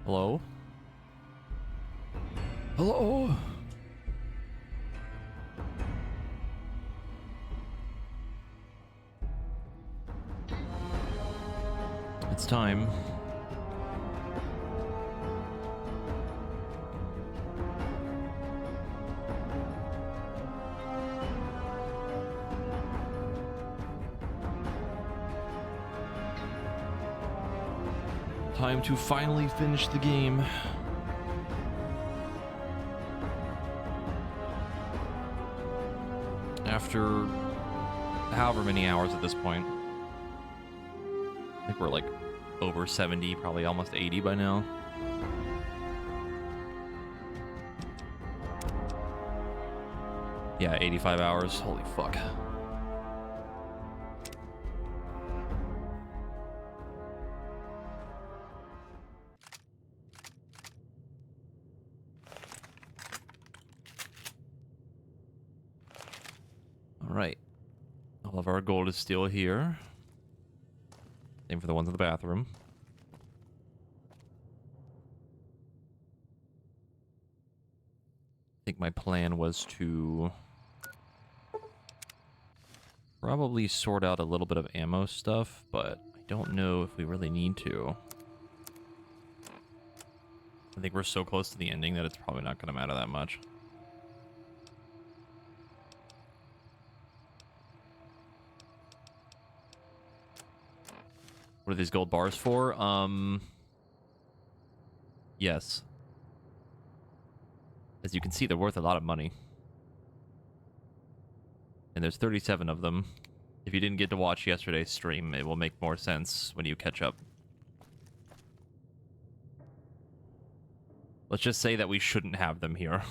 Hello? Hello? It's time. Time to finally finish the game. After however many hours at this point. I think we're like over 70, probably almost 80 by now. Yeah, 85 hours. Holy fuck. All right. All of our gold is still here. Same for the ones in the bathroom. I think my plan was to probably sort out a little bit of ammo stuff, but I don't know if we really need to. I think we're so close to the ending that it's probably not going to matter that much. What are these gold bars for? Yes. As you can see, they're worth a lot of money. And there's 37 of them. If you didn't get to watch yesterday's stream, it will make more sense when you catch up. Let's just say that we shouldn't have them here.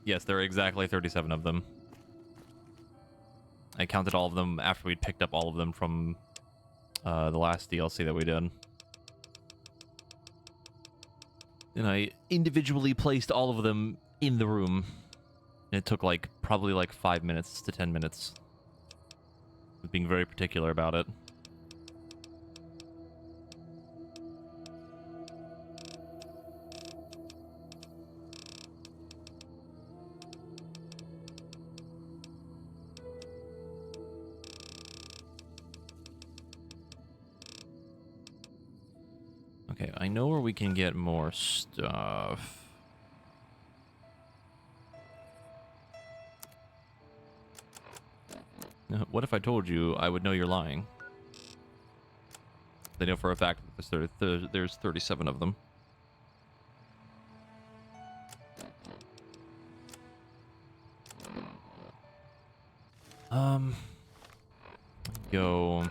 Yes, there are exactly 37 of them. I counted all of them after we'd picked up all of them from the last DLC that we did. And I individually placed all of them in the room. And it took like probably like 5 minutes to 10 minutes. Being very particular about it. Okay, I know where we can get more stuff. What if I told you I would know you're lying? They know for a fact that there's 37 of them. Go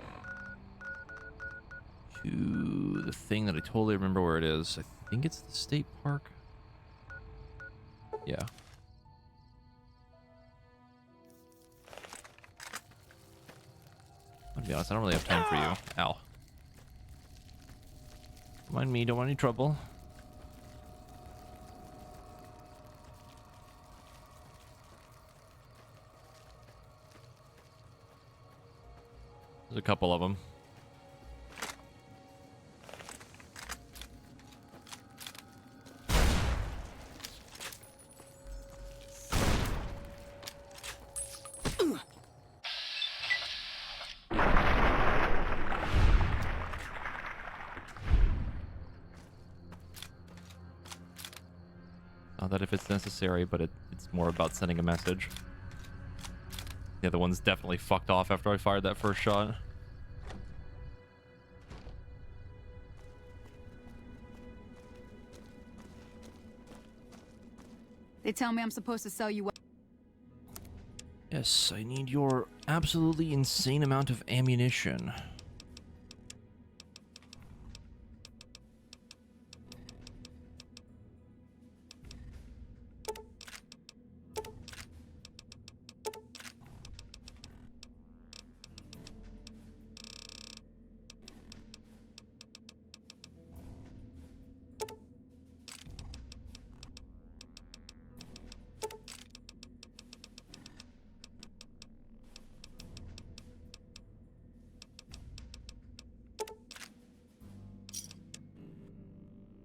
to the thing that I totally remember where it is. I think it's the state park. Yeah. I'll be honest, I don't really have time for you. Ow. Don't mind me, don't want any trouble. There's a couple of them. Not that if it's necessary, but it's more about sending a message. The other one's definitely fucked off after I fired that first shot. They tell me I'm supposed to sell you. Yes, I need your absolutely insane amount of ammunition.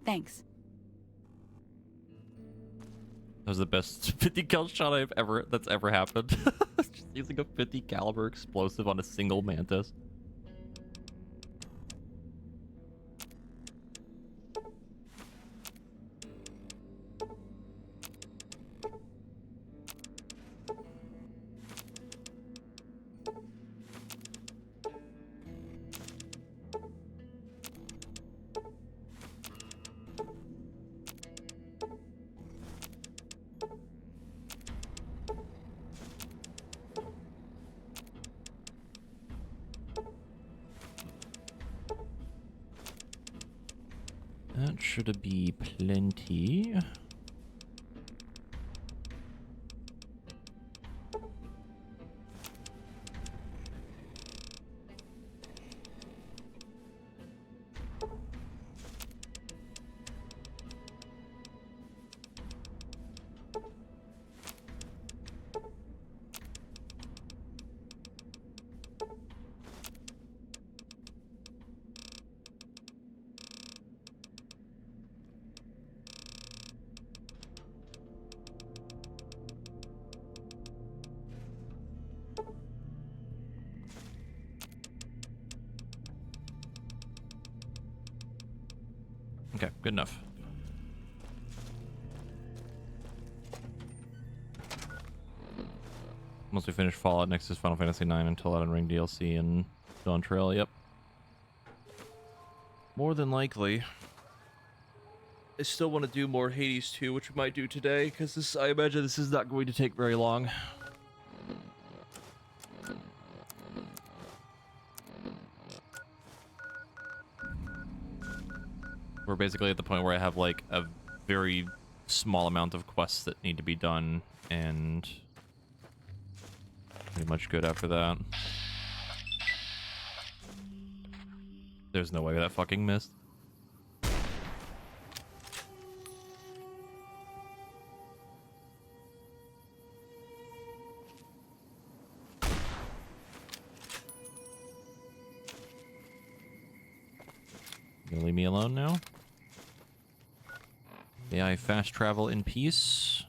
Thanks. That was the best 50 cal shot that's ever happened. Just using a 50 caliber explosive on a single mantis. That should be plenty. Okay, good enough. Once we finish Fallout, next is Final Fantasy IX until Elden Ring DLC and Dawn Trail, yep. More than likely. I still want to do more Hades 2, which we might do today, because I imagine this is not going to take very long. We're basically at the point where I have like a very small amount of quests that need to be done, and pretty much good after that. There's no way that fucking missed. You gonna leave me alone now? May I fast travel in peace?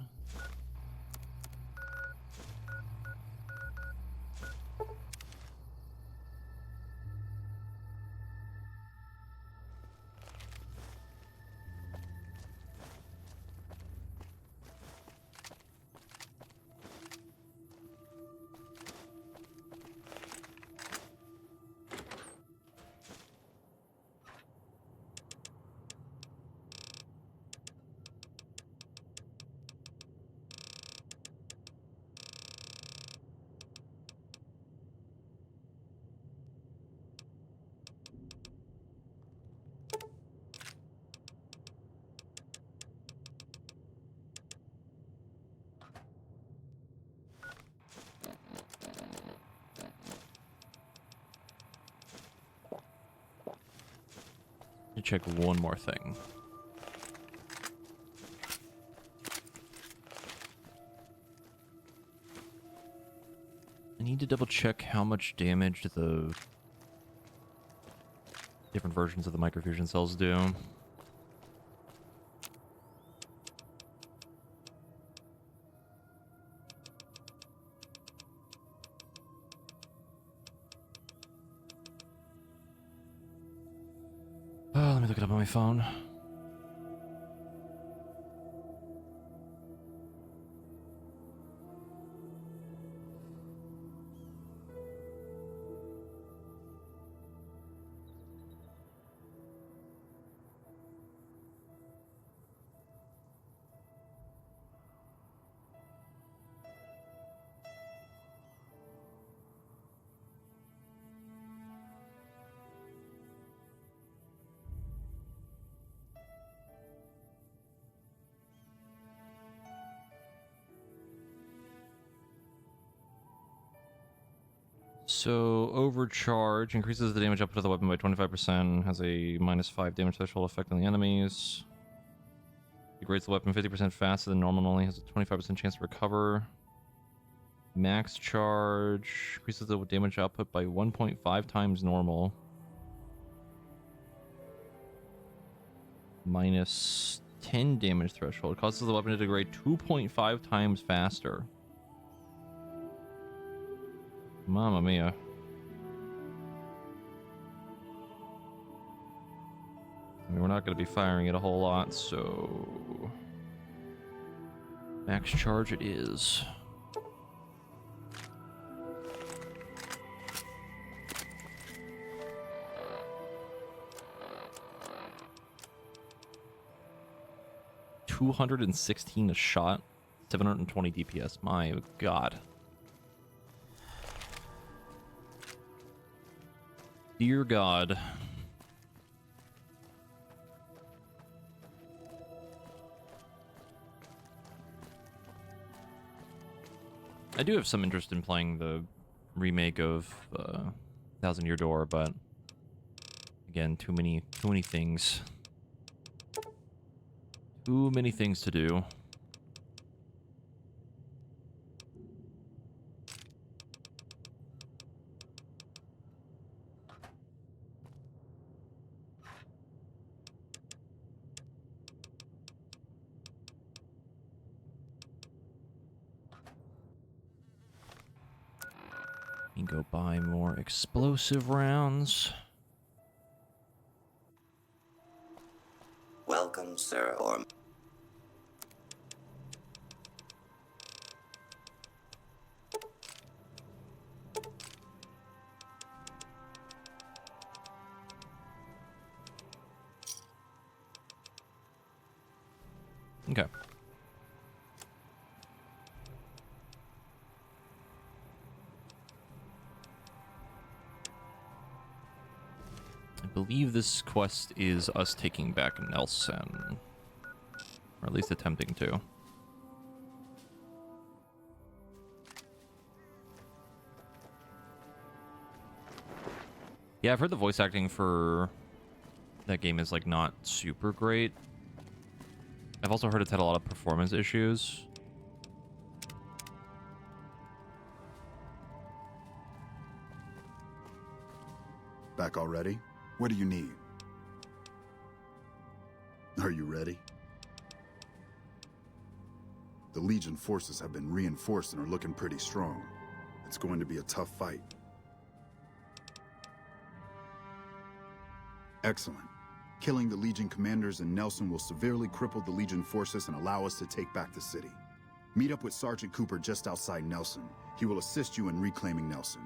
Check one more thing. I need to double check how much damage the different versions of the microfusion cells do. Let me look it up on my phone. So, overcharge increases the damage output of the weapon by 25%, has a -5 damage threshold effect on the enemies. Degrades the weapon 50% faster than normal and only has a 25% chance to recover. Max charge increases the damage output by 1.5 times normal. minus 10 damage threshold. Causes the weapon to degrade 2.5 times faster. Mamma mia. I mean, we're not going to be firing it a whole lot, so max charge it is. $216 a shot, 720 DPS. My God. Dear God. I do have some interest in playing the remake of Thousand Year Door, but again, too many things. Too many things to do. You can go buy more explosive rounds. Welcome, sir, or... Okay. I believe this quest is us taking back Nelson. Or at least attempting to. Yeah, I've heard the voice acting for that game is like not super great. I've also heard it's had a lot of performance issues. Back already? What do you need? Are you ready? The Legion forces have been reinforced and are looking pretty strong. It's going to be a tough fight. Excellent. Killing the Legion commanders in Nelson will severely cripple the Legion forces and allow us to take back the city. Meet up with Sergeant Cooper just outside Nelson. He will assist you in reclaiming Nelson.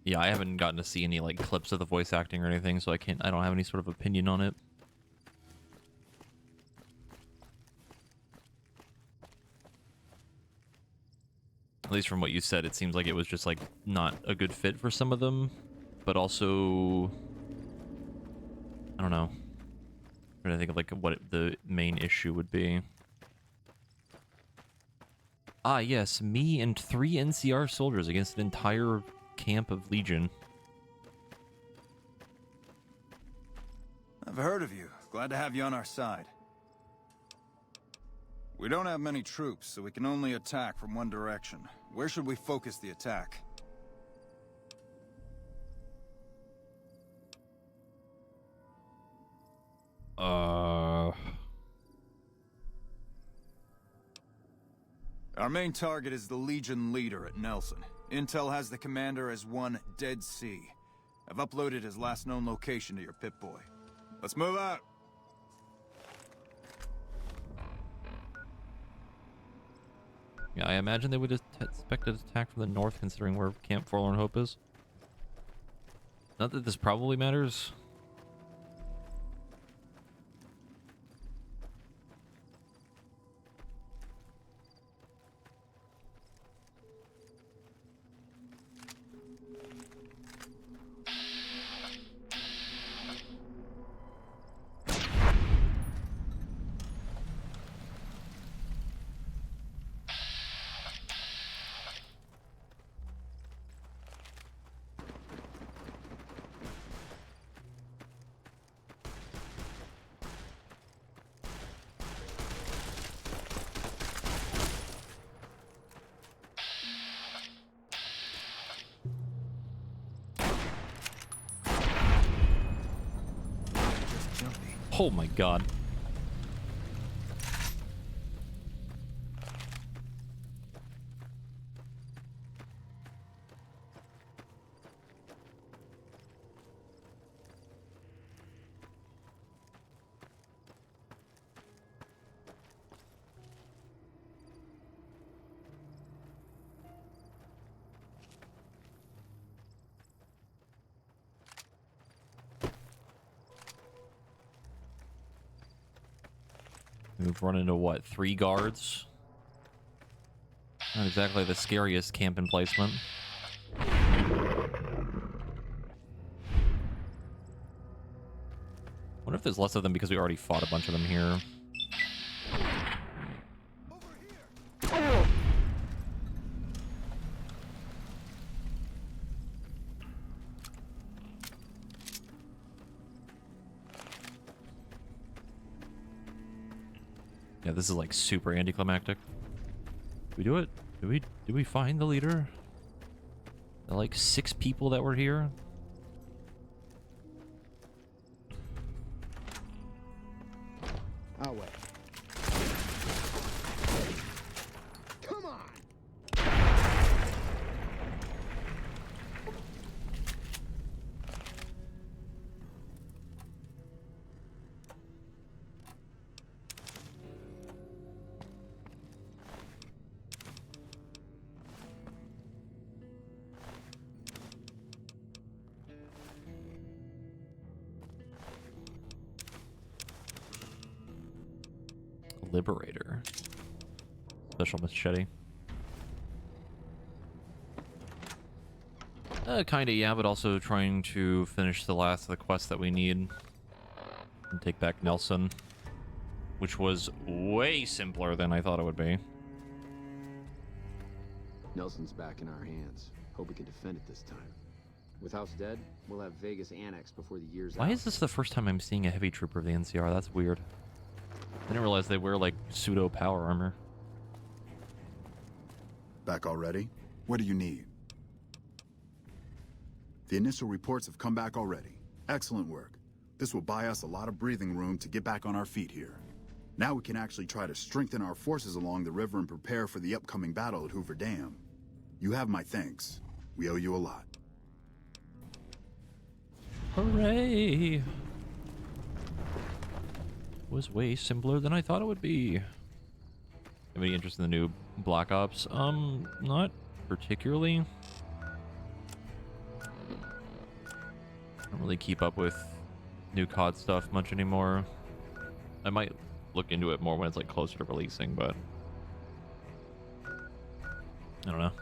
Yeah, I haven't gotten to see any like clips of the voice acting or anything, so I don't have any sort of opinion on it. At least from what you said, it seems like it was just like not a good fit for some of them, but also I don't know. I'm trying to think of like what the main issue would be. Ah, yes, me and 3 NCR soldiers against an entire camp of Legion. I've heard of you. Glad to have you on our side. We don't have many troops, so we can only attack from one direction. Where should we focus the attack? Our main target is the Legion leader at Nelson. Intel has the commander as one Dead Sea. I've uploaded his last known location to your Pip-Boy. Let's move out! Yeah, I imagine they would expect an attack from the north, considering where Camp Forlorn Hope is. Not that this probably matters. Oh my god. We've run into what, 3 guards? Not exactly the scariest camp emplacement. Wonder if there's less of them because we already fought a bunch of them here. Yeah, this is like super anticlimactic. Did we do it? Did we find the leader? The like 6 people that were here? I'll wait. Come on! Liberator. Special machete. Kinda, yeah, but also trying to finish the last of the quests that we need. And take back Nelson. Which was way simpler than I thought it would be. Nelson's back in our hands. Hope we can defend it this time. With House dead, we'll have Vegas annexed before the year's out. Why is this the first time I'm seeing a heavy trooper of the NCR? That's weird. I didn't realize they wear, like, pseudo power armor. Back already? What do you need? The initial reports have come back already. Excellent work. This will buy us a lot of breathing room to get back on our feet here. Now we can actually try to strengthen our forces along the river and prepare for the upcoming battle at Hoover Dam. You have my thanks. We owe you a lot. Hooray! Was way simpler than I thought it would be. Have any interest in the new Black Ops? Not particularly. I don't really keep up with new COD stuff much anymore. I might look into it more when it's like closer to releasing, but I don't know.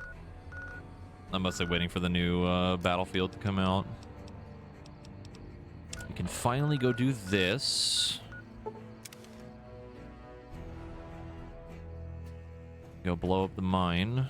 I'm mostly waiting for the new Battlefield to come out. We can finally go do this. Go blow up the mine.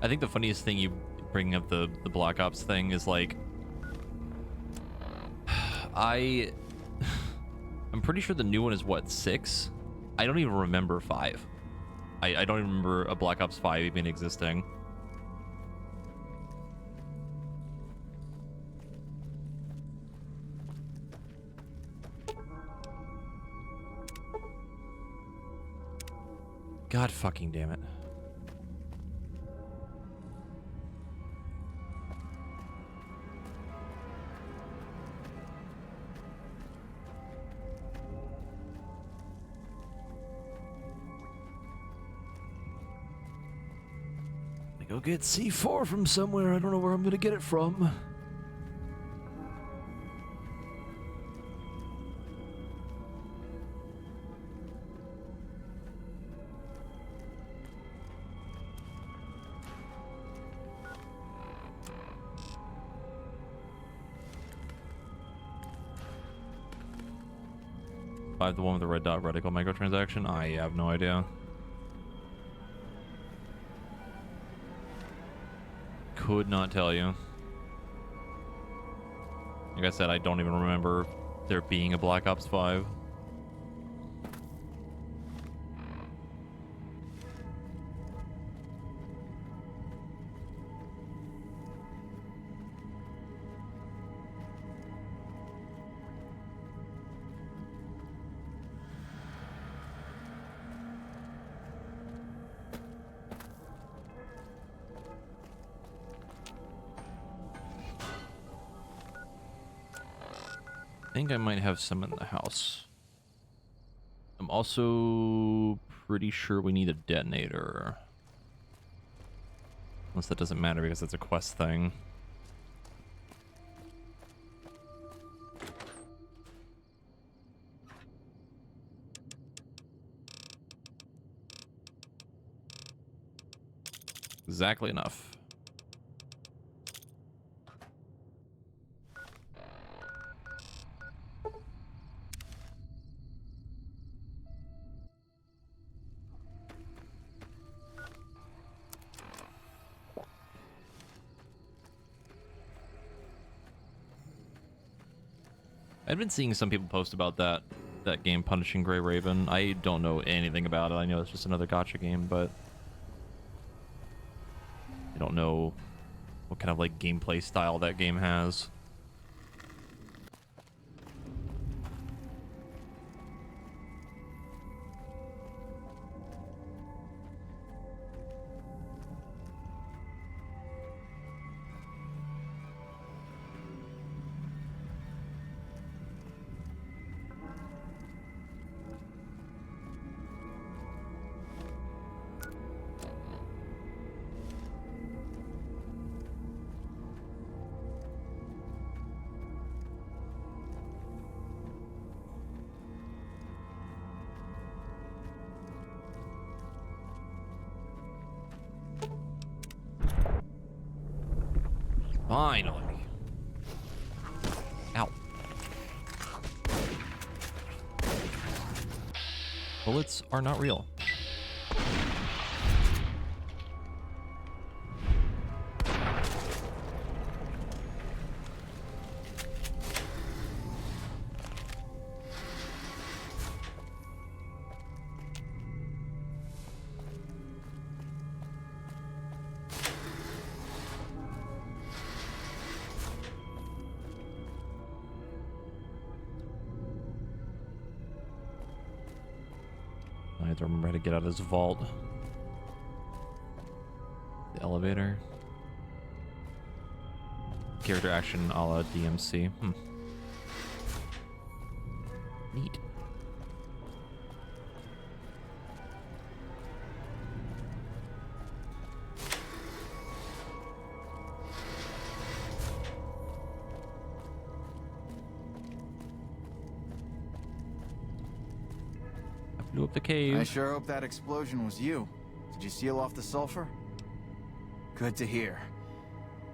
I think the funniest thing you bringing up the Black Ops thing is like I'm pretty sure the new one is what, 6? I don't even remember 5. I don't even remember a Black Ops 5 even existing. God fucking damn it. Go get C4 from somewhere. I don't know where I'm gonna get it from. 5, the one with the red dot reticle microtransaction? I have no idea. Could not tell you. Like I said, I don't even remember there being a Black Ops 5. I think I might have some in the house. I'm also pretty sure we need a detonator. Unless that doesn't matter because it's a quest thing. Exactly enough. I've been seeing some people post about that game, Punishing Grey Raven. I don't know anything about it. I know it's just another gacha game, but I don't know what kind of like gameplay style that game has. Finally. Ow. Bullets are not real. I have to remember how to get out of this vault. The elevator. Character action a la DMC. Neat. Blew up the cave. I sure hope that explosion was you. Did you seal off the sulfur? Good to hear.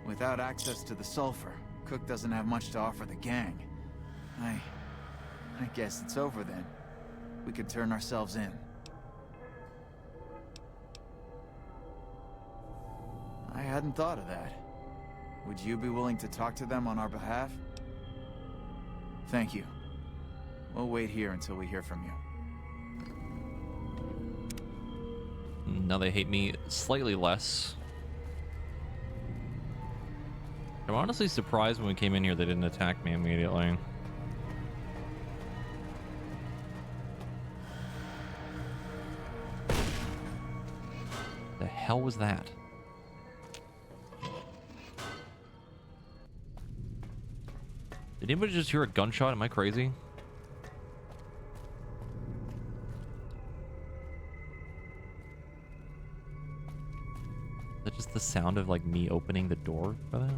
Without access to the sulfur, Cook doesn't have much to offer the gang. I guess it's over then. We could turn ourselves in. I hadn't thought of that. Would you be willing to talk to them on our behalf? Thank you. We'll wait here until we hear from you. Now they hate me slightly less. I'm honestly surprised when we came in here they didn't attack me immediately. The hell was that? Did anybody just hear a gunshot? Am I crazy? Is that just the sound of like me opening the door for that?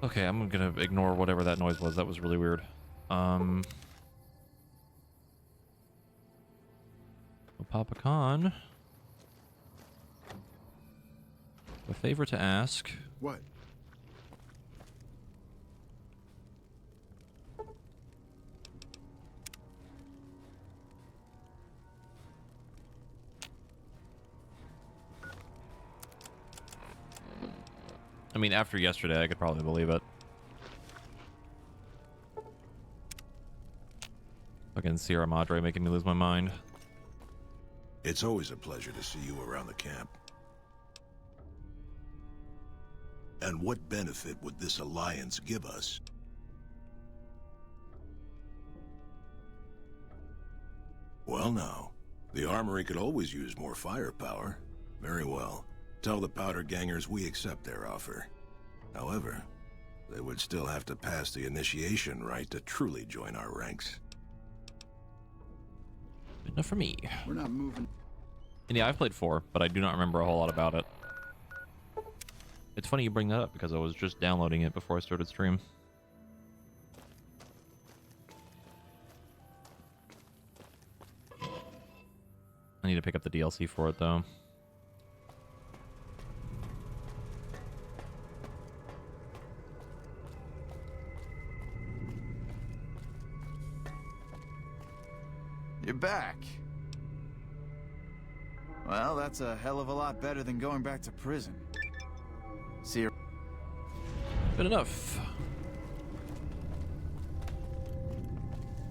Okay, I'm gonna ignore whatever that noise was. That was really weird. Papa Khan, a favor to ask. What? I mean, after yesterday, I could probably believe it. Fucking Sierra Madre making me lose my mind. It's always a pleasure to see you around the camp. And what benefit would this alliance give us? Well now, the armory could always use more firepower. Very well. Tell the powder gangers we accept their offer. However, they would still have to pass the initiation rite to truly join our ranks. Enough for me. We're not moving. And yeah, I've played 4, but I do not remember a whole lot about it. It's funny you bring that up because I was just downloading it before I started stream. I need to pick up the DLC for it though. You're back. Well, that's a hell of a lot better than going back to prison. See you. Good enough.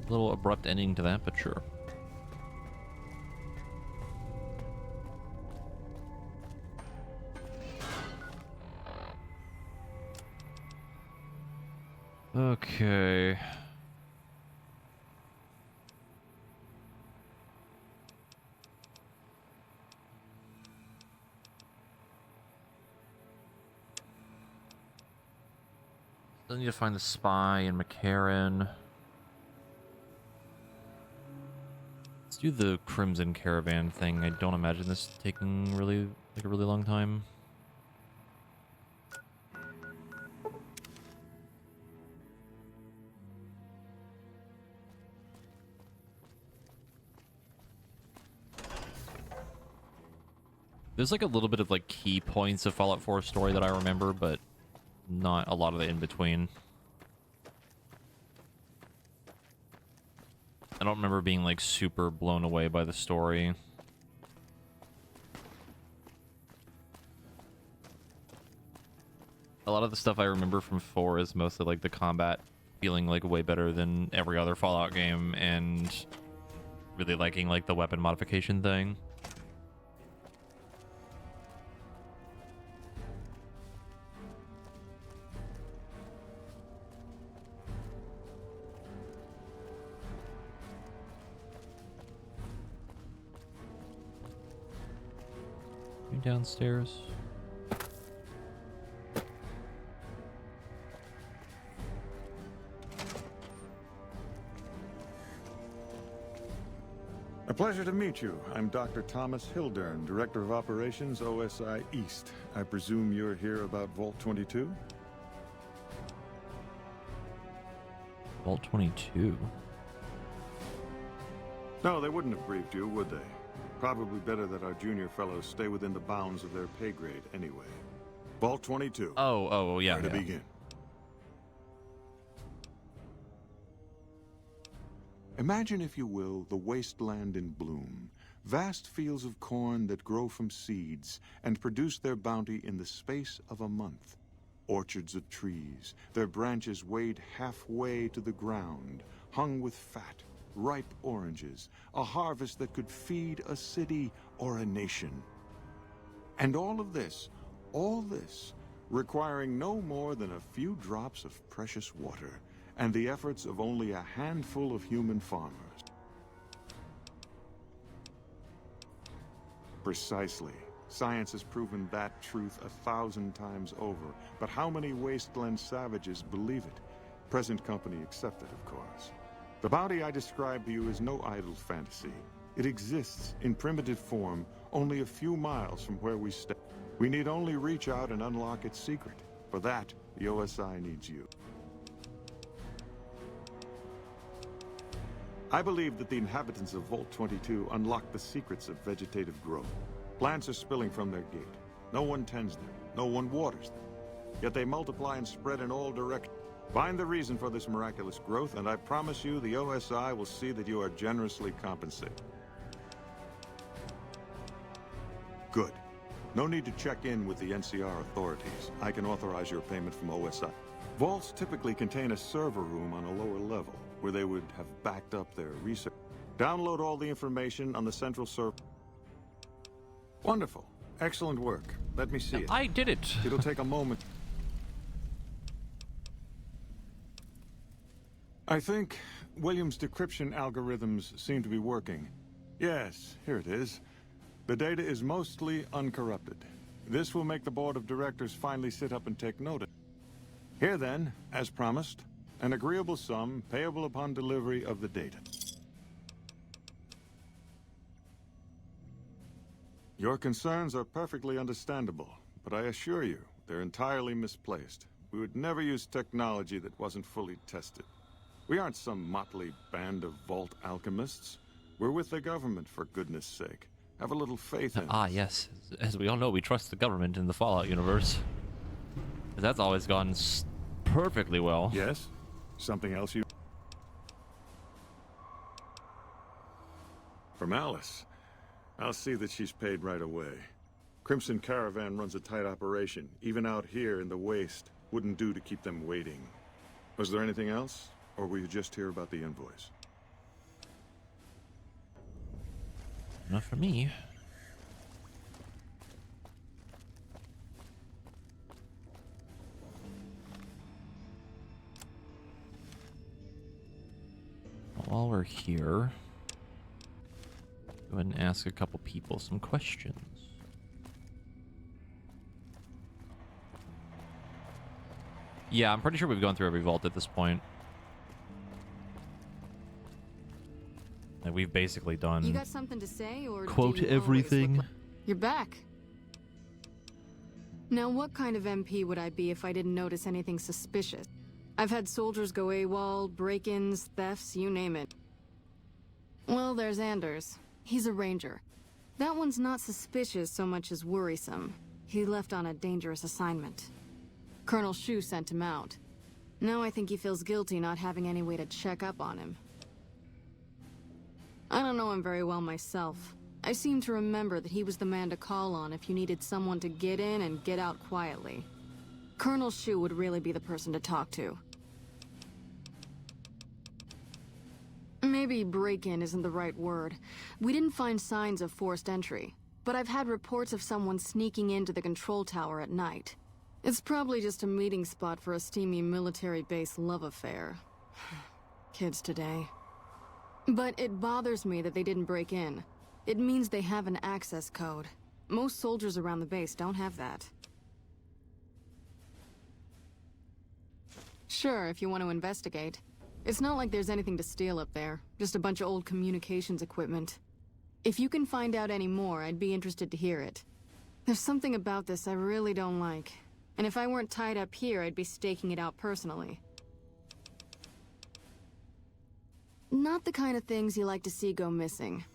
A little abrupt ending to that, but sure. Okay. Still need to find the spy and McCarran. Let's do the Crimson Caravan thing. I don't imagine this taking a really long time. There's like a little bit of like key points of Fallout 4 story that I remember, but not a lot of the in between. I don't remember being like super blown away by the story. A lot of the stuff I remember from 4 is mostly like the combat feeling like way better than every other Fallout game, and really liking like the weapon modification thing. Downstairs. A pleasure to meet you. I'm Dr. Thomas Hildern, Director of Operations, OSI East. I presume you're here about Vault 22? Vault 22? No, they wouldn't have briefed you, would they? Probably better that our junior fellows stay within the bounds of their pay grade anyway. Vault 22. Oh, yeah. Where to begin? Imagine, if you will, the wasteland in bloom. Vast fields of corn that grow from seeds and produce their bounty in the space of a month. Orchards of trees, their branches weighed halfway to the ground, hung with fat, ripe oranges, a harvest that could feed a city or a nation. And all this, requiring no more than a few drops of precious water, and the efforts of only a handful of human farmers. Precisely. Science has proven that truth 1,000 times over, but how many wasteland savages believe it? Present company accepted, of course. The bounty I described to you is no idle fantasy. It exists in primitive form only a few miles from where we stay. We need only reach out and unlock its secret. For that, the OSI needs you. I believe that the inhabitants of Vault 22 unlock the secrets of vegetative growth. Plants are spilling from their gate. No one tends them. No one waters them. Yet they multiply and spread in all directions. Find the reason for this miraculous growth, and I promise you the OSI will see that you are generously compensated. Good. No need to check in with the NCR authorities. I can authorize your payment from OSI. Vaults typically contain a server room on a lower level, where they would have backed up their research. Download all the information on the central server. Wonderful. Excellent work. Let me see it. I did it. It'll take a moment. I think Williams' decryption algorithms seem to be working. Yes, here it is. The data is mostly uncorrupted. This will make the board of directors finally sit up and take notice. Here then, as promised, an agreeable sum payable upon delivery of the data. Your concerns are perfectly understandable, but I assure you, they're entirely misplaced. We would never use technology that wasn't fully tested. We aren't some motley band of vault alchemists. We're with the government, for goodness sake. Have a little faith in us. Yes. As we all know, we trust the government in the Fallout universe. That's always gone perfectly well. Yes? Something else you... From Alice. I'll see that she's paid right away. Crimson Caravan runs a tight operation. Even out here in the waste, wouldn't do to keep them waiting. Was there anything else? Or were you just here about the invoice? Not for me. While we're here, go ahead and ask a couple people some questions. Yeah, I'm pretty sure we've gone through every vault at this point. Like, we've basically done... You got something to say, or quote do you always everything. look like... You're back. Now, what kind of MP would I be if I didn't notice anything suspicious? I've had soldiers go AWOL, break-ins, thefts, you name it. Well, there's Anders. He's a ranger. That one's not suspicious so much as worrisome. He left on a dangerous assignment. Colonel Shu sent him out. Now I think he feels guilty not having any way to check up on him. I don't know him very well myself. I seem to remember that he was the man to call on if you needed someone to get in and get out quietly. Colonel Shu would really be the person to talk to. Maybe break-in isn't the right word. We didn't find signs of forced entry, but I've had reports of someone sneaking into the control tower at night. It's probably just a meeting spot for a steamy military base love affair. Kids today. But it bothers me that they didn't break in. It means they have an access code. Most soldiers around the base don't have that. Sure, if you want to investigate. It's not like there's anything to steal up there. Just a bunch of old communications equipment. If you can find out any more, I'd be interested to hear it. There's something about this I really don't like. And if I weren't tied up here, I'd be staking it out personally. Not the kind of things you like to see go missing.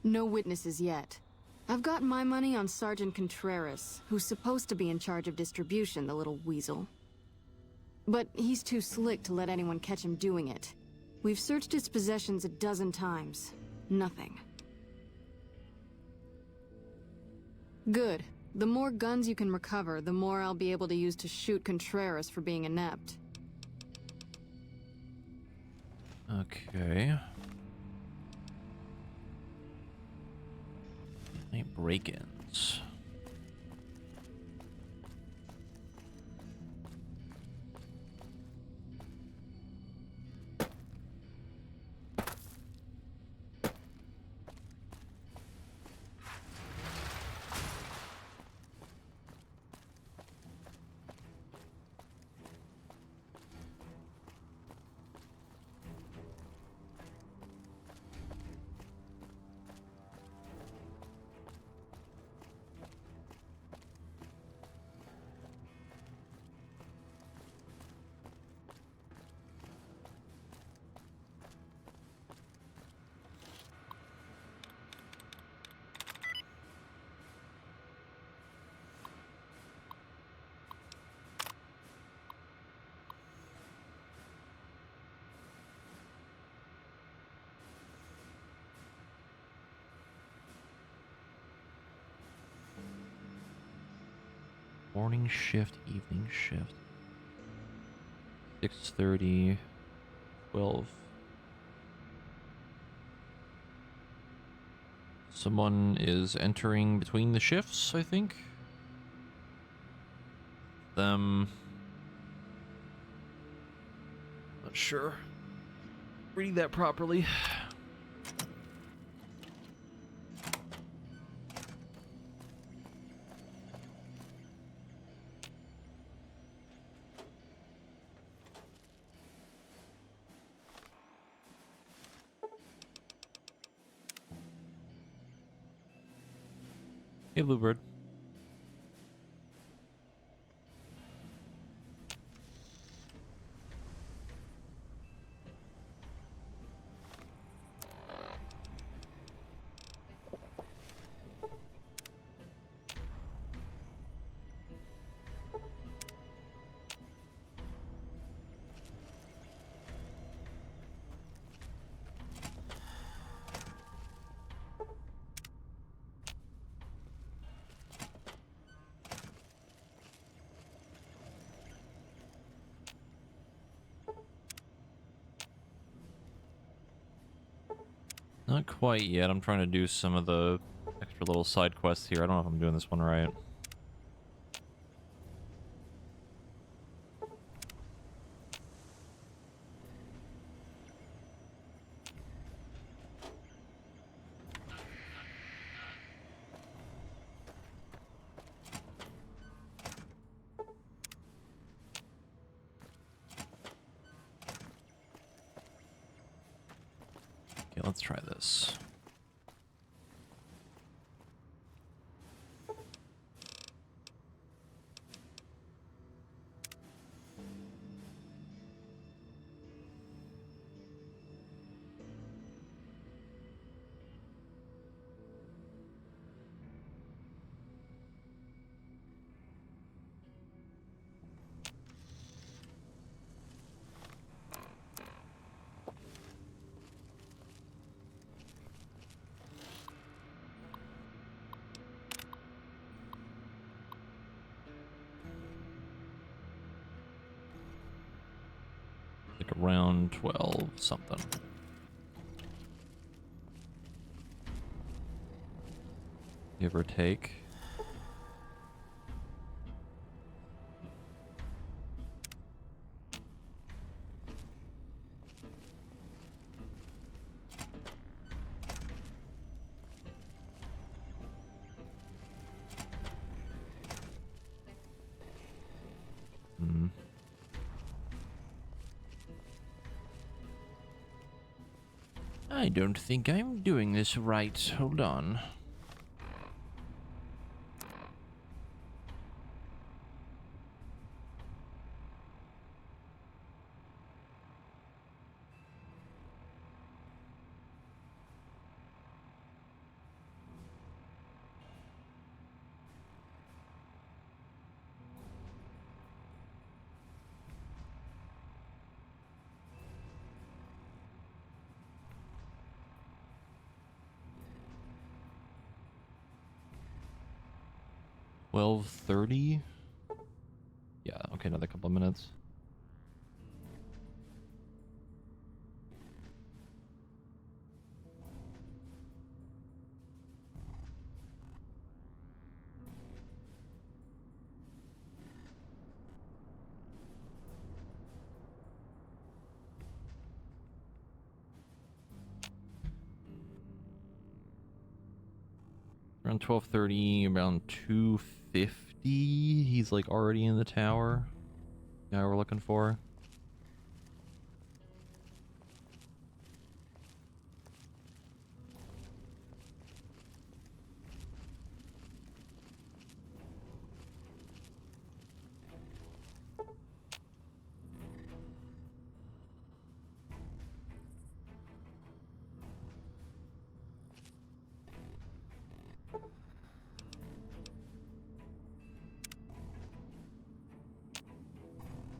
No witnesses yet. I've got my money on Sergeant Contreras, who's supposed to be in charge of distribution, the little weasel. But he's too slick to let anyone catch him doing it. We've searched his possessions a dozen times. Nothing. Good. The more guns you can recover, the more I'll be able to use to shoot Contreras for being inept. Okay. Any break-ins? Morning shift, evening shift. 6:30, 12. Someone is entering between the shifts, I think. Them. Not sure. Reading that properly. Hey, Bluebird. Not quite yet. I'm trying to do some of the extra little side quests here. I don't know if I'm doing this one right. Okay, let's try this. Like around 12 something. Give or take. Hmm. I don't think I'm doing this right. Hold on. $12:30? Yeah, okay, another couple of minutes. Around 12:30, around 2:50, he's like already in the tower. Guy we're looking for.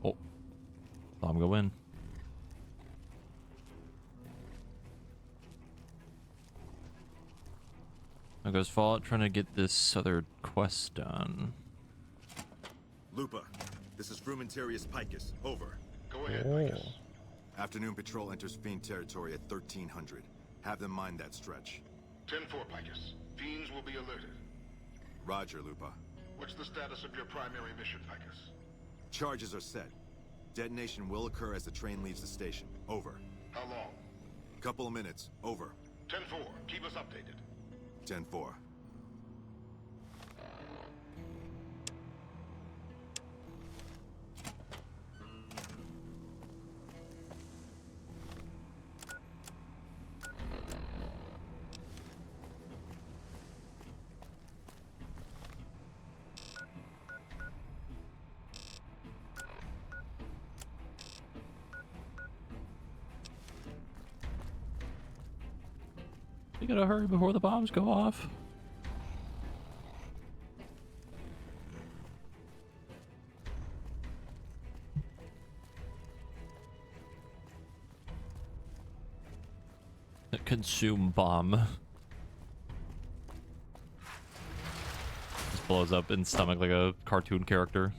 Oh, saw him go in. There goes Fallout trying to get this other quest done. Lupa, this is Frumentarius Picus. Over. Go ahead, Picus. Afternoon patrol enters Fiend territory at 1300. Have them mind that stretch. 10-4, Picus. Fiends will be alerted. Roger, Lupa. What's the status of your primary mission, Picus? Charges are set. Detonation will occur as the train leaves the station. Over. How long? Couple of minutes. Over. 10-4. Keep us updated. 10-4. We gotta hurry before the bombs go off. A consume bomb. Just blows up in stomach like a cartoon character.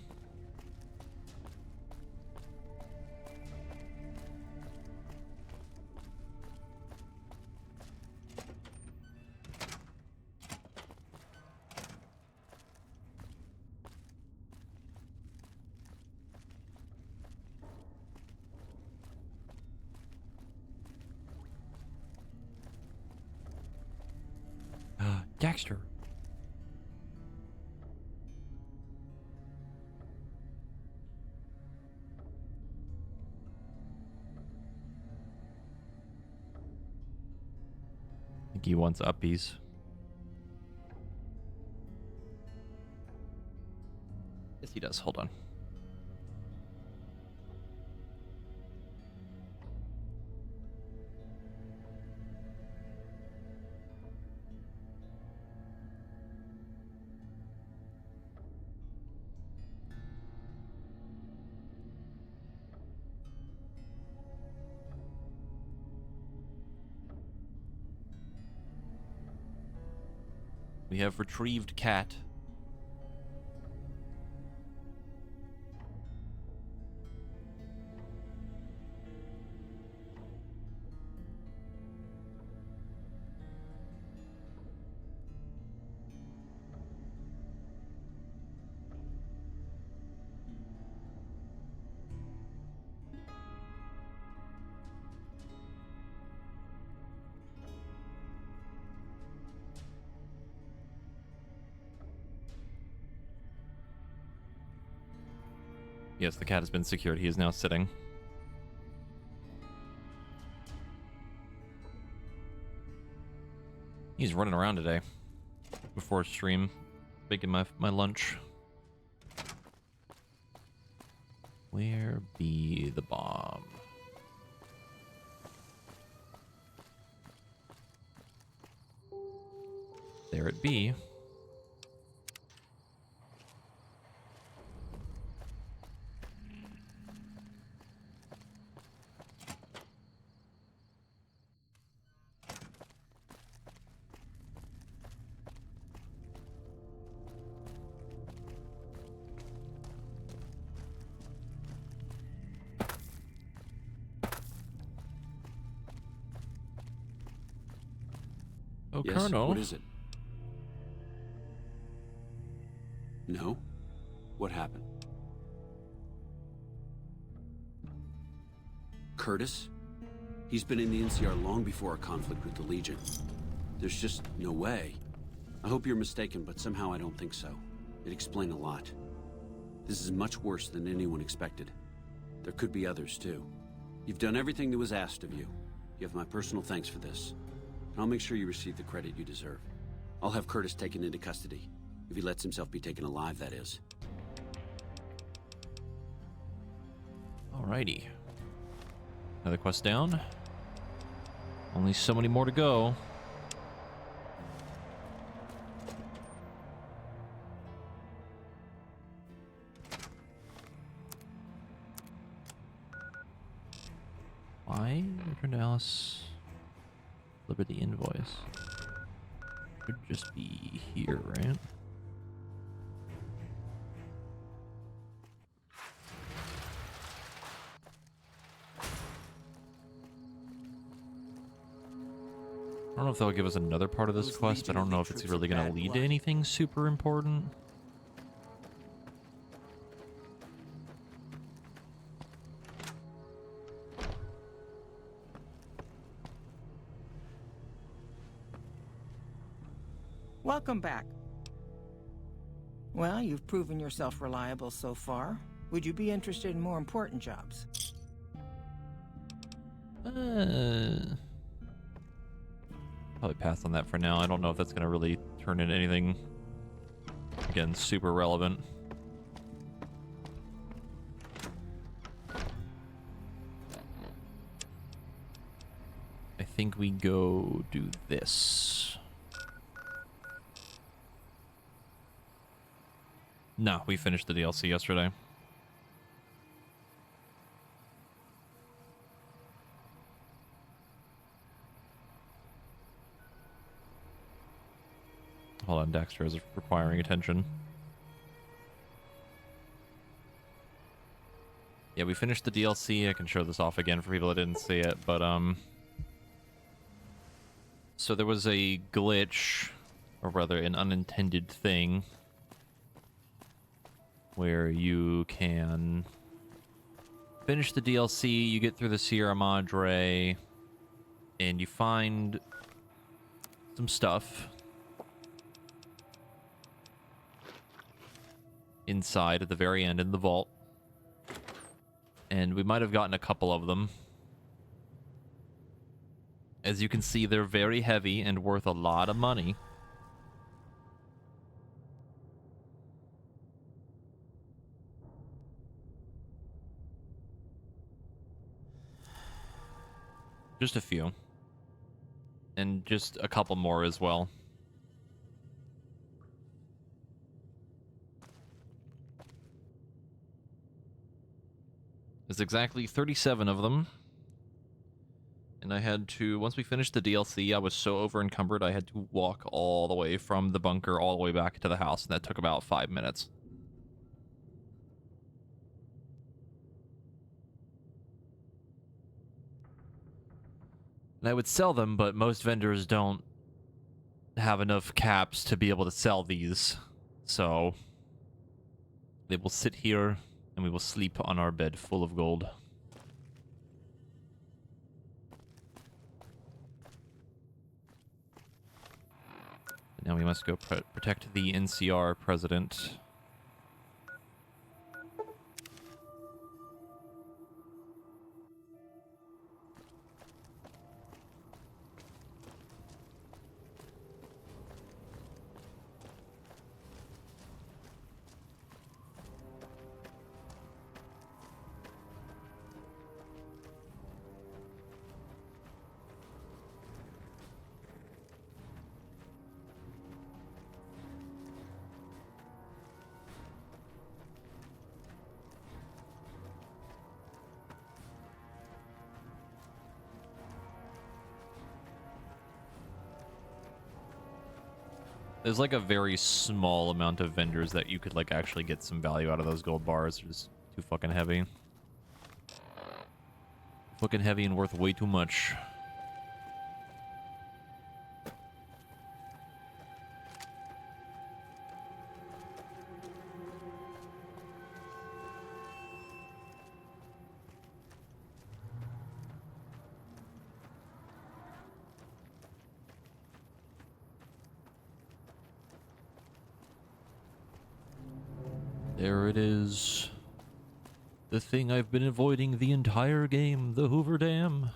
Dexter. I think he wants uppies. Yes, he does. Hold on. We have retrieved cat. Yes, the cat has been secured. He is now sitting. He's running around today. Before stream, making my lunch. Where be the bomb? There it be. Oh, Yes, Colonel. what is it? No? What happened? Curtis? He's been in the NCR long before our conflict with the Legion. There's just no way. I hope you're mistaken, but somehow I don't think so. It'd explain a lot. This is much worse than anyone expected. There could be others, too. You've done everything that was asked of you. You have my personal thanks for this. And I'll make sure you receive the credit you deserve. I'll have Curtis taken into custody. If he lets himself be taken alive, that is. Alrighty. Another quest down. Only so many more to go. Why? Return to Alice. Deliver the invoice. Should just be here, right? if they'll give us another part of this Those quest, but I don't know if it's Legion really troops are going to bad lead to blood. anything super important. Welcome back. Well, you've proven yourself reliable so far. Would you be interested in more important jobs? Probably pass on that for now. I don't know if that's going to really turn into anything, again, super relevant. I think we go do this. No, we finished the DLC yesterday. Hold on, Dexter is requiring attention. Yeah, we finished the DLC. I can show this off again for people that didn't see it, but so there was a glitch, or rather an unintended thing, where you can finish the DLC, you get through the Sierra Madre, and you find some stuff inside at the very end in the vault. And we might have gotten a couple of them. As you can see, they're very heavy and worth a lot of money. Just a few. And just a couple more as well. There's exactly 37 of them. And I had to, once we finished the DLC, I was so over encumbered I had to walk all the way from the bunker all the way back to the house, and that took about 5 minutes. And I would sell them, but most vendors don't have enough caps to be able to sell these. So they will sit here and we will sleep on our bed full of gold. Now we must go protect the NCR president. There's like a very small amount of vendors that you could like actually get some value out of those gold bars. They're just too fucking heavy. Fucking heavy and worth way too much. There it is. The thing I've been avoiding the entire game, the Hoover Dam.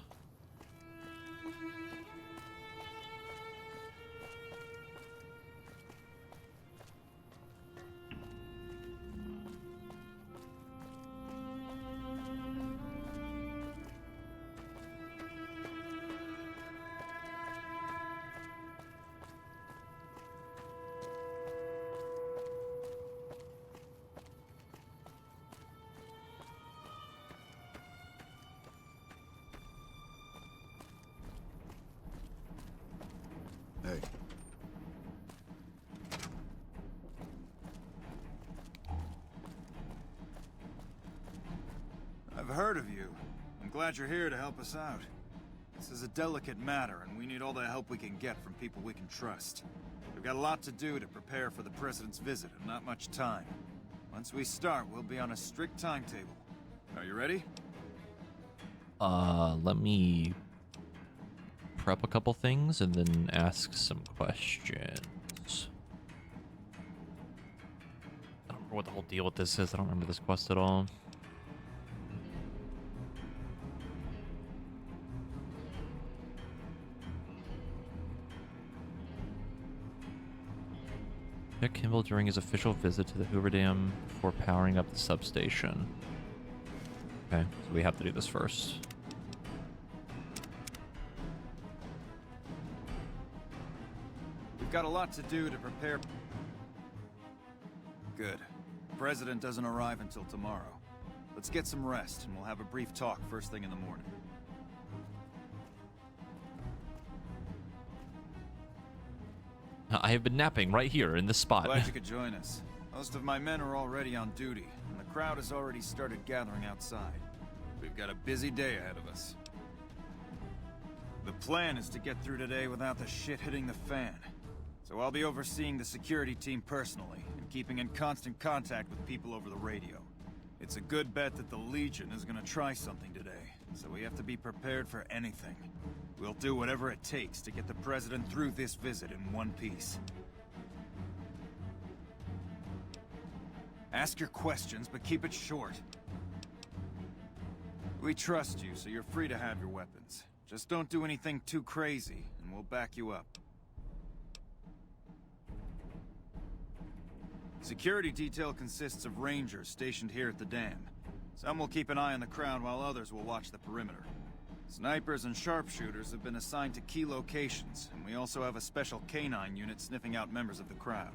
Hey. I've heard of you. I'm glad you're here to help us out. This is a delicate matter, and we need all the help we can get from people we can trust. We've got a lot to do to prepare for the President's visit, and not much time. Once we start, we'll be on a strict timetable. Are you ready? Let me prep a couple things and then ask some questions. I don't remember what the whole deal with this is. I don't remember this quest at all. Check Kimball during his official visit to the Hoover Dam before powering up the substation. Okay, so we have to do this first. We've got a lot to do to prepare. Good. The President doesn't arrive until tomorrow. Let's get some rest, and we'll have a brief talk first thing in the morning. I have been napping right here in this spot. Glad you could join us. Most of my men are already on duty, and the crowd has already started gathering outside. We've got a busy day ahead of us. The plan is to get through today without the shit hitting the fan. So I'll be overseeing the security team personally, and keeping in constant contact with people over the radio. It's a good bet that the Legion is gonna try something today, so we have to be prepared for anything. We'll do whatever it takes to get the President through this visit in one piece. Ask your questions, but keep it short. We trust you, so you're free to have your weapons. Just don't do anything too crazy, and we'll back you up. Security detail consists of rangers stationed here at the dam. Some will keep an eye on the crowd while others will watch the perimeter. Snipers and sharpshooters have been assigned to key locations, and we also have a special canine unit sniffing out members of the crowd.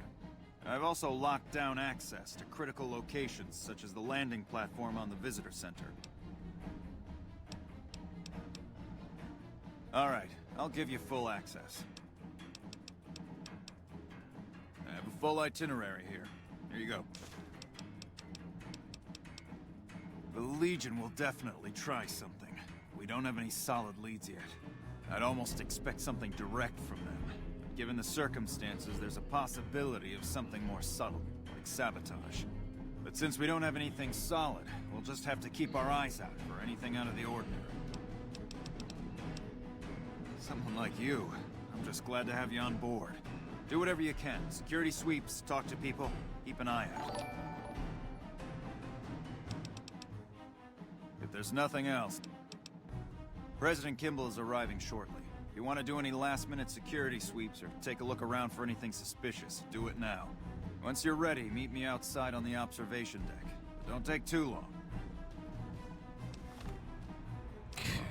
I've also locked down access to critical locations, such as the landing platform on the visitor center. All right, I'll give you full access. I have a full itinerary here. Here you go. The Legion will definitely try something. We don't have any solid leads yet. I'd almost expect something direct from them. But given the circumstances, there's a possibility of something more subtle, like sabotage. But since we don't have anything solid, we'll just have to keep our eyes out for anything out of the ordinary. Someone like you, I'm just glad to have you on board. Do whatever you can. Security sweeps, talk to people, keep an eye out. If there's nothing else, President Kimball is arriving shortly. If you want to do any last-minute security sweeps or take a look around for anything suspicious, do it now. Once you're ready, meet me outside on the observation deck. But don't take too long.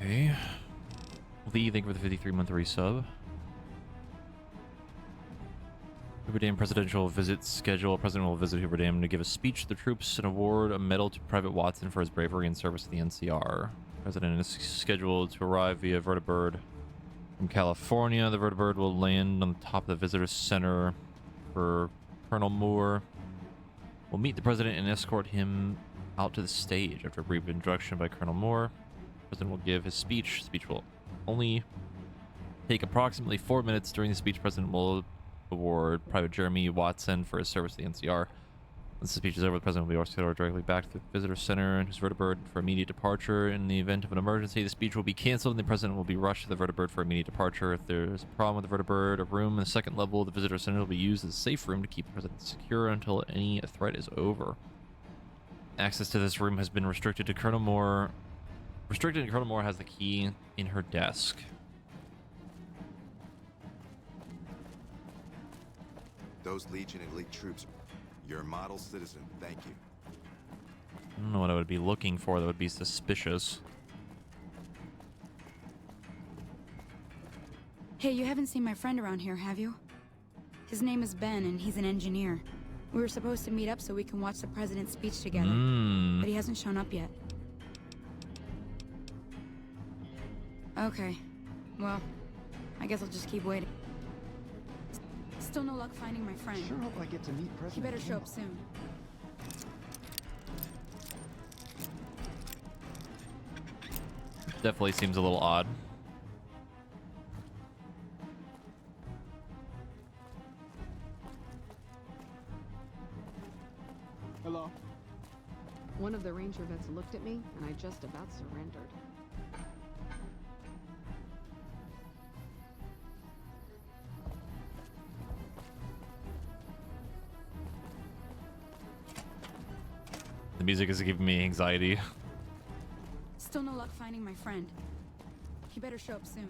Okay. Lee, thank you for the 53-month resub. Hoover Dam presidential visit schedule. President will visit Hoover Dam to give a speech to the troops and award a medal to Private Watson for his bravery and service to the NCR. President is scheduled to arrive via Vertibird from California. The Vertibird will land on the top of the visitor center for Colonel Moore. We'll meet the president and escort him out to the stage. After a brief introduction by Colonel Moore, the president will give his speech. The speech will only take approximately 4 minutes. During the speech, the president will award Private Jeremy Watson for his service to the NCR. Once the speech is over, the president will be escorted directly back to the visitor center and his Vertibird for immediate departure. In the event of an emergency, the speech will be canceled and the president will be rushed to the Vertibird for immediate departure. If there's a problem with the Vertibird, a room in the second level of the visitor center will be used as a safe room to keep the president secure until any threat is over. Access to this room has been restricted to Colonel Moore. Restricted, and Colonel Moore has the key in her desk. Those Legion and elite troops, you're a model citizen. Thank you. I don't know what I would be looking for that would be suspicious. Hey, you haven't seen my friend around here, have you? His name is Ben, and he's an engineer. We were supposed to meet up so we can watch the president's speech together, but he hasn't shown up yet. Okay. Well, I guess I'll just keep waiting. Still no luck finding my friend. Sure hope I get to meet President. He better show Kimball. up soon. Definitely seems a little odd. Hello? One of the ranger vets looked at me, and I just about surrendered. The music is giving me anxiety. Still no luck finding my friend. He better show up soon.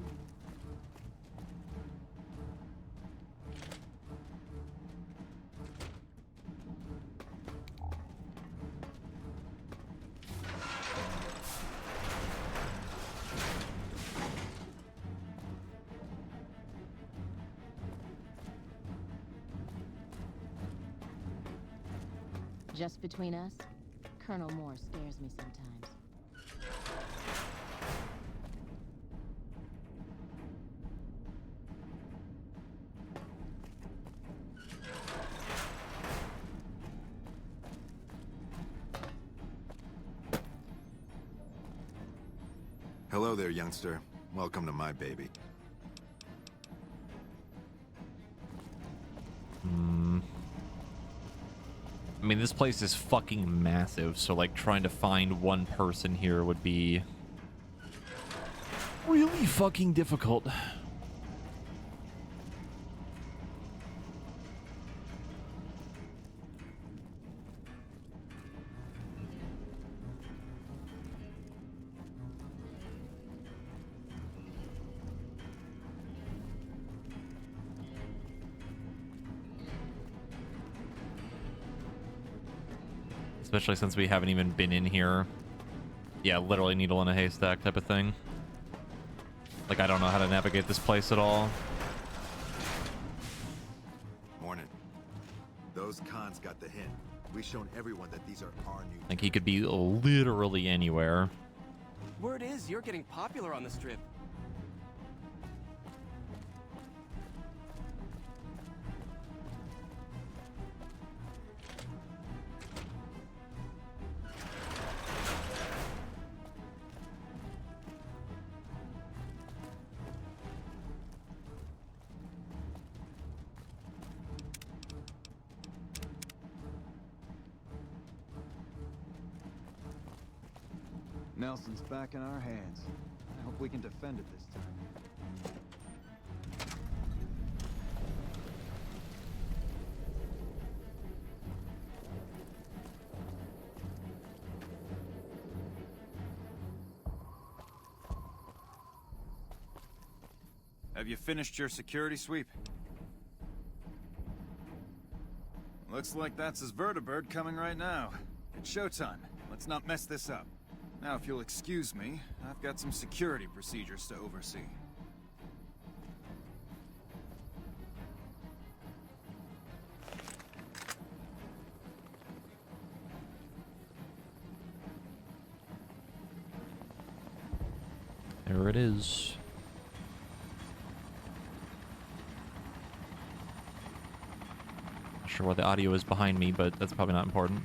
Just between us, Colonel Moore scares me sometimes. Hello there, youngster. Welcome to my baby. I mean, this place is fucking massive, so like trying to find one person here would be really fucking difficult. Especially since we haven't even been in here. Yeah, literally needle in a haystack type of thing. Like, I don't know how to navigate this place at all. Morning. Those cons got the hint. We've shown everyone that these are our new... Like, he could be literally anywhere. Word is you're getting popular on the strip. Nelson's back in our hands. I hope we can defend it this time. Have you finished your security sweep? Looks like that's his vertibird coming right now. It's showtime. Let's not mess this up. Now, if you'll excuse me, I've got some security procedures to oversee. There it is. Not sure why the audio is behind me, but that's probably not important.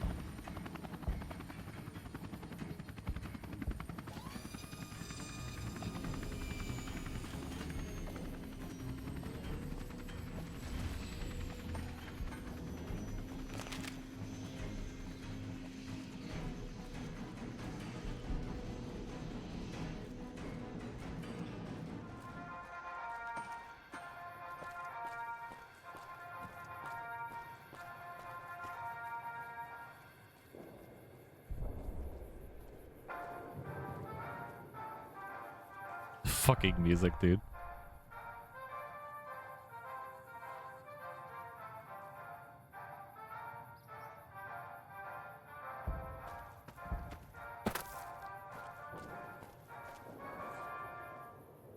Fucking music, dude.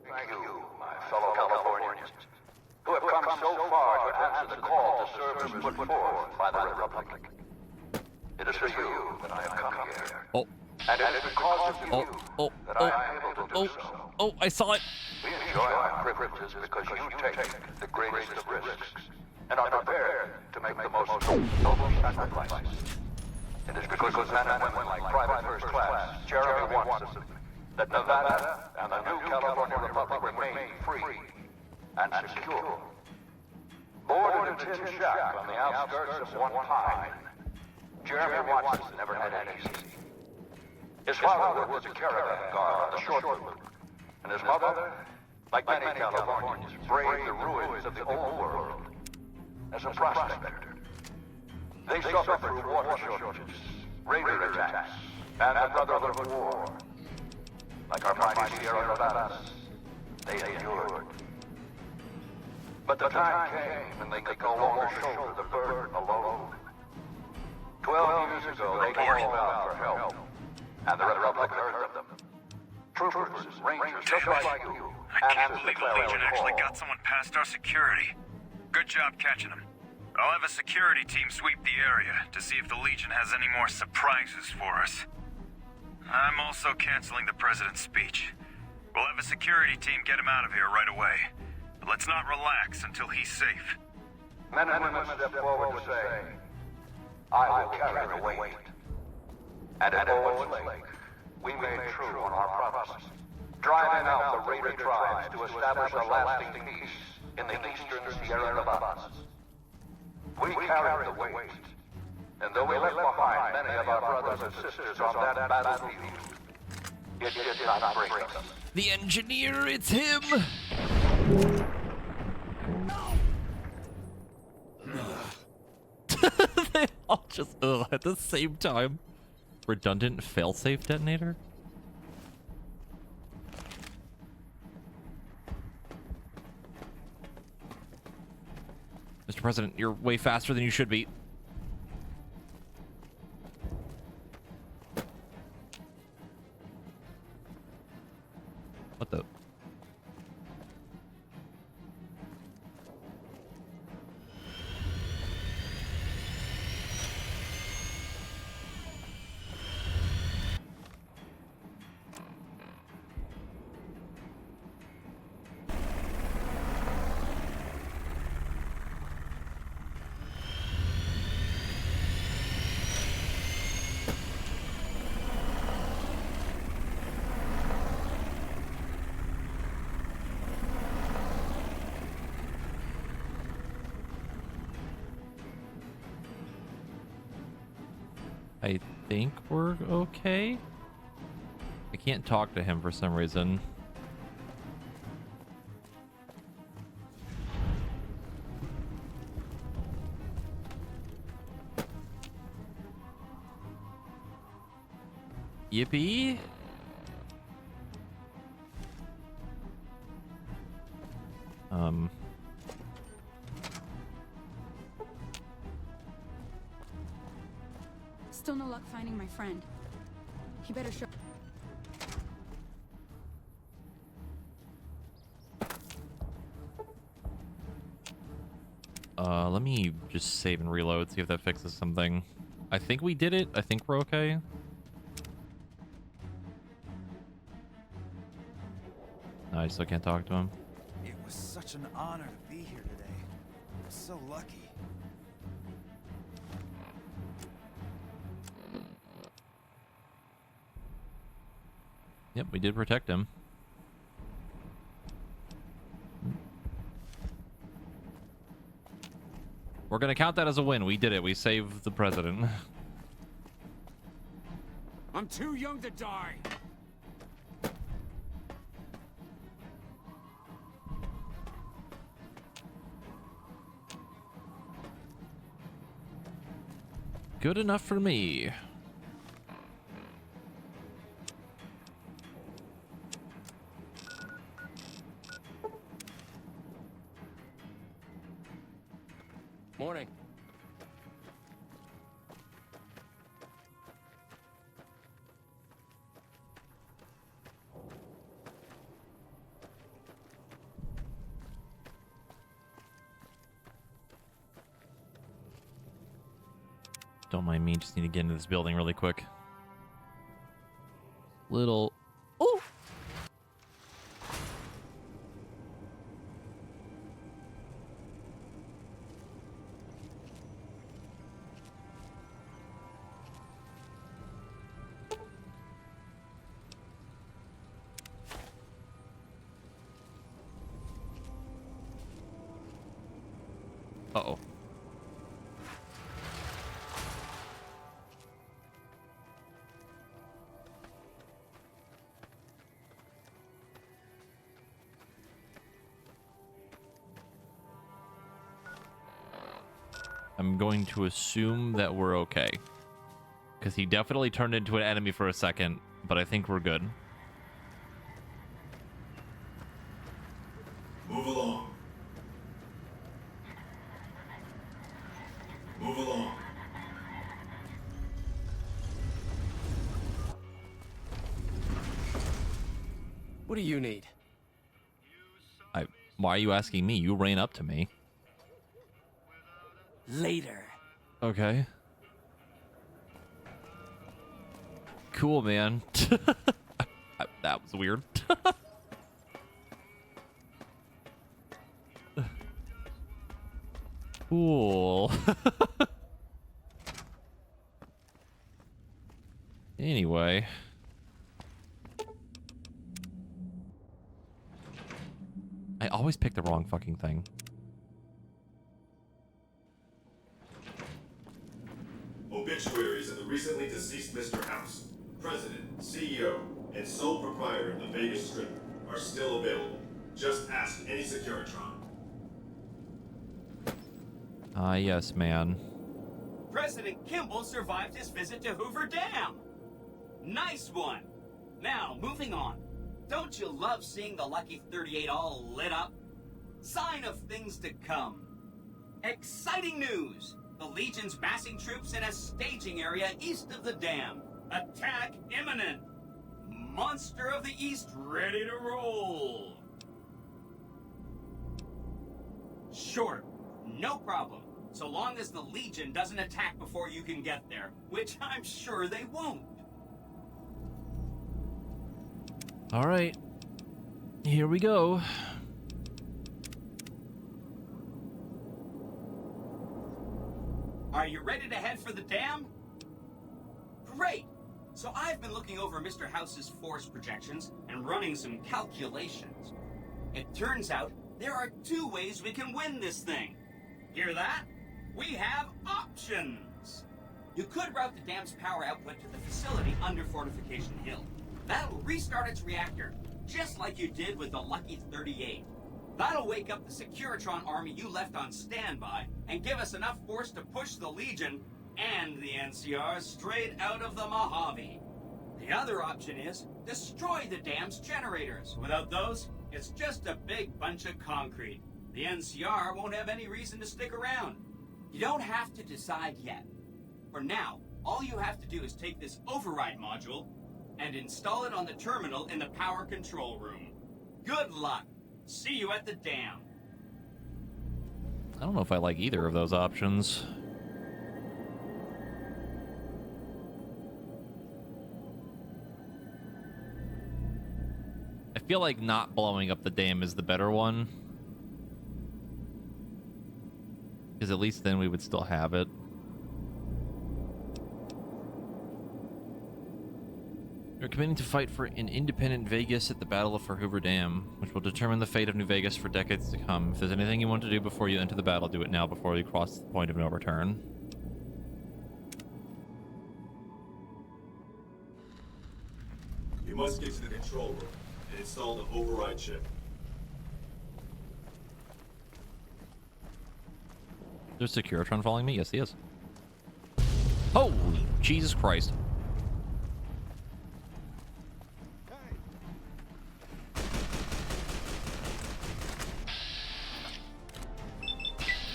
Thank you, my fellow Californians, who have come so far to answer the call to service put forth by the Republic. It is for you that I have come here. Oh. And it is because of you that I am able to do so. Oh, I saw it. We enjoy our privileges because you take the greatest of risks and are prepared to make the most noble sacrifices. It is because of men and women like Private First Class Jeremy Watson that Nevada and the new California Republic remain free and secure. Boarded a tin shack on the outskirts of One Pine, Jeremy Watson never had it easy. His father was a caravan guard on the short route, and his mother, like many Californians, braved the ruins of the old world as a prospector. They suffered through water shortages, raider attacks, and the Brotherhood of War. Like our mighty Sierra Nevadas, they endured. But the time came when they could no longer shoulder the burden alone. 12 years ago, they called out for help, and the Republic heard them. Troopers, Rangers, just like you. I can't believe the Legion actually got someone past our security. Good job catching them. I'll have a security team sweep the area to see if the Legion has any more surprises for us. I'm also canceling the President's speech. We'll have a security team get him out of here right away. But let's not relax until he's safe. Men and women step forward to say, I will carry the weight. And at Owens Lake, we made true on our promise, driving out the raider tribes to establish a lasting peace in the eastern Sierra Nevadas. We carried the weight, and though we left behind many of our brothers and sisters on that battlefield, it did not break us. The engineer, it's him! They all just at the same time. Redundant failsafe detonator? Mr. President, you're way faster than you should be. What the? I think we're okay. I can't talk to him for some reason. Yippee. Still no luck finding my friend. He better show. Let me just save and reload, see if that fixes something. I think we did it. I think we're okay. No, I still can't talk to him. It was such an honor to be here today. I was so lucky. Yep, we did protect him. We're gonna count that as a win. We did it. We saved the president. I'm too young to die. Good enough for me. Morning. Don't mind me, just need to get into this building really quick. Little... Uh-oh. I'm going to assume that we're okay. Because he definitely turned into an enemy for a second, but I think we're good. Move along. Move along. What do you need? Why are you asking me? You ran up to me. Later. Okay. Cool, man. That was weird. Cool. Anyway. I always pick the wrong fucking thing. Obituaries of the recently deceased Mr. House, President, CEO, and sole proprietor of the Vegas Strip, are still available. Just ask any Securitron. Ah, yes, man. President Kimball survived his visit to Hoover Dam. Nice one. Now, moving on. Don't you love seeing the Lucky 38 all lit up? Sign of things to come. Exciting news! The Legion's massing troops in a staging area east of the dam. Attack imminent! Monster of the East ready to roll! Sure, no problem. So long as the Legion doesn't attack before you can get there, which I'm sure they won't. All right. Here we go. Are you ready to head for the dam? Great! So I've been looking over Mr. House's force projections and running some calculations. It turns out there are two ways we can win this thing. Hear that? We have options! You could route the dam's power output to the facility under Fortification Hill. That'll restart its reactor, just like you did with the Lucky 38. That'll wake up the Securitron army you left on standby and give us enough force to push the Legion and the NCR straight out of the Mojave. The other option is destroy the dam's generators. Without those, it's just a big bunch of concrete. The NCR won't have any reason to stick around. You don't have to decide yet. For now, all you have to do is take this override module and install it on the terminal in the power control room. Good luck. See you at the dam. I don't know if I like either of those options. I feel like not blowing up the dam is the better one. Because at least then we would still have it. You're committing to fight for an independent Vegas at the Battle for Hoover Dam, which will determine the fate of New Vegas for decades to come. If there's anything you want to do before you enter the battle, do it now before you cross the point of no return. You must get to the control room and install the override chip. There's Securitron following me? Yes, he is. Holy Jesus Christ.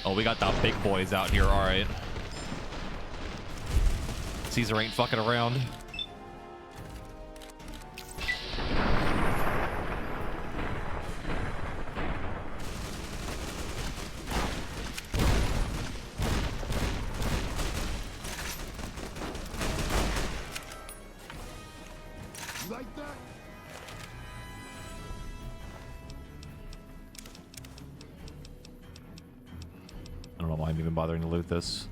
Oh, we got the big boys out here, alright. Caesar ain't fucking around. Like that? I don't know why I'm even bothering to loot this.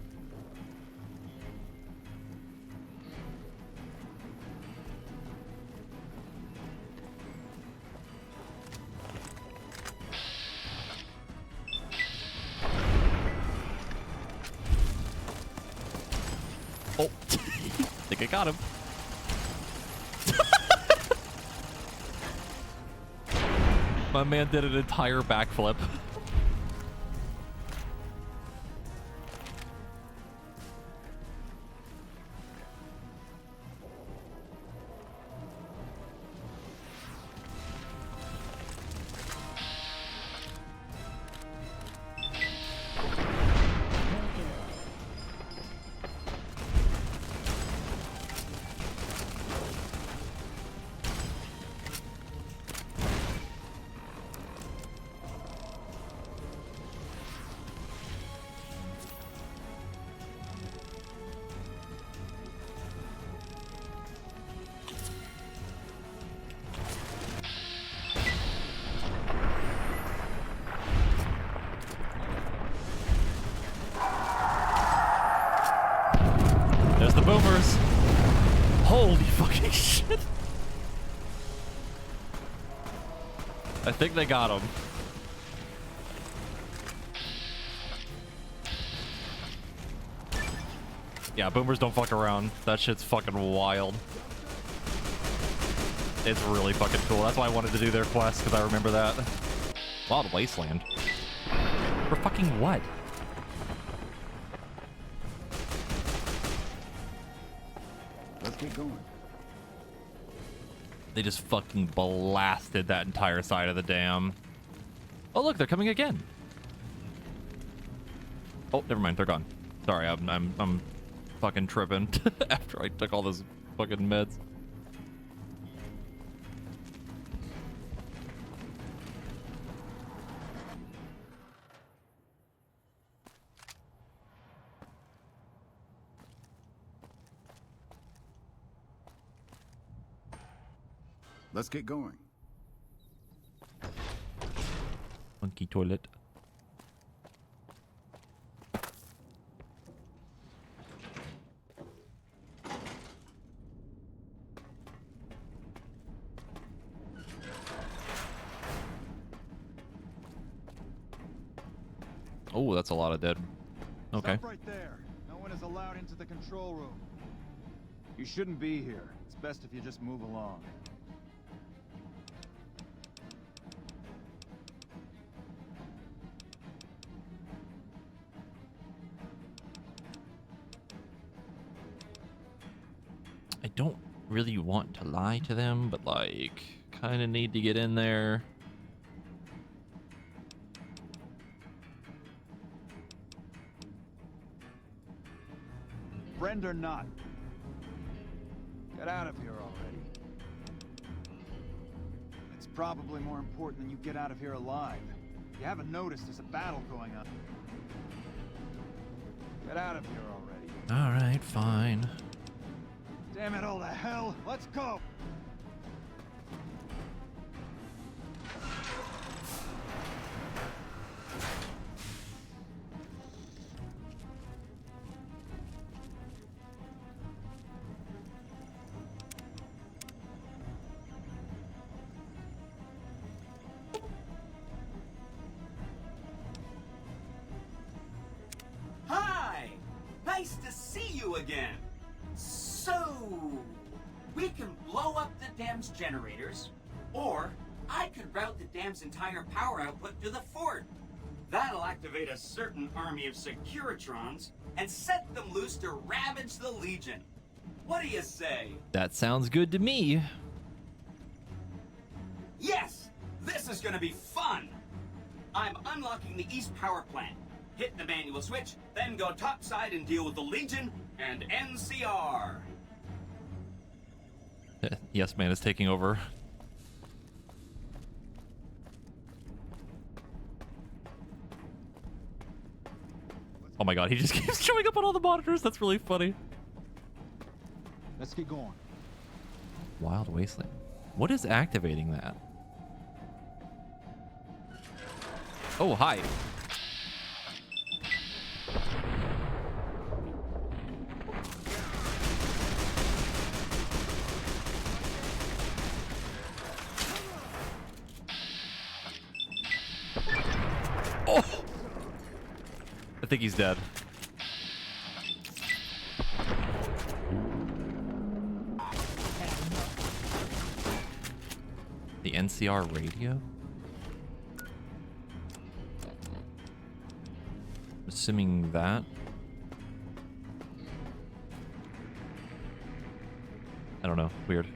Oh, I think I got him. My man did an entire backflip. There's the boomers. Holy fucking shit. I think they got him. Yeah, boomers don't fuck around. That shit's fucking wild. It's really fucking cool. That's why I wanted to do their quest, because I remember that. Wild Wasteland. For fucking what? Let's get going. They just fucking blasted that entire side of the dam. Oh look, they're coming again. Oh, never mind, they're gone. Sorry, I'm fucking tripping after I took all those fucking meds. Let's get going. Monkey toilet. Oh, that's a lot of dead. Okay. Stop right there. No one is allowed into the control room. You shouldn't be here. It's best if you just move along. I don't really want to lie to them, but like, kind of need to get in there. Friend or not, get out of here already. It's probably more important than you get out of here alive. You haven't noticed there's a battle going on. Get out of here already. All right, fine. Damn it all to hell, let's go! Hi! Nice to see you again. So, we can blow up the dam's generators, or I could route the dam's entire power output to the fort. That'll activate a certain army of Securitrons and set them loose to ravage the Legion. What do you say? That sounds good to me. Yes! This is gonna be fun! I'm unlocking the East Power Plant. Hit the manual switch, then go topside and deal with the Legion and NCR. Yes, man is taking over. Oh my god, he just keeps showing up on all the monitors. That's really funny. Let's get going. Wild Wasteland. What is activating that? Oh, hi. Oh! I think he's dead. The NCR radio? Assuming that. I don't know. Weird.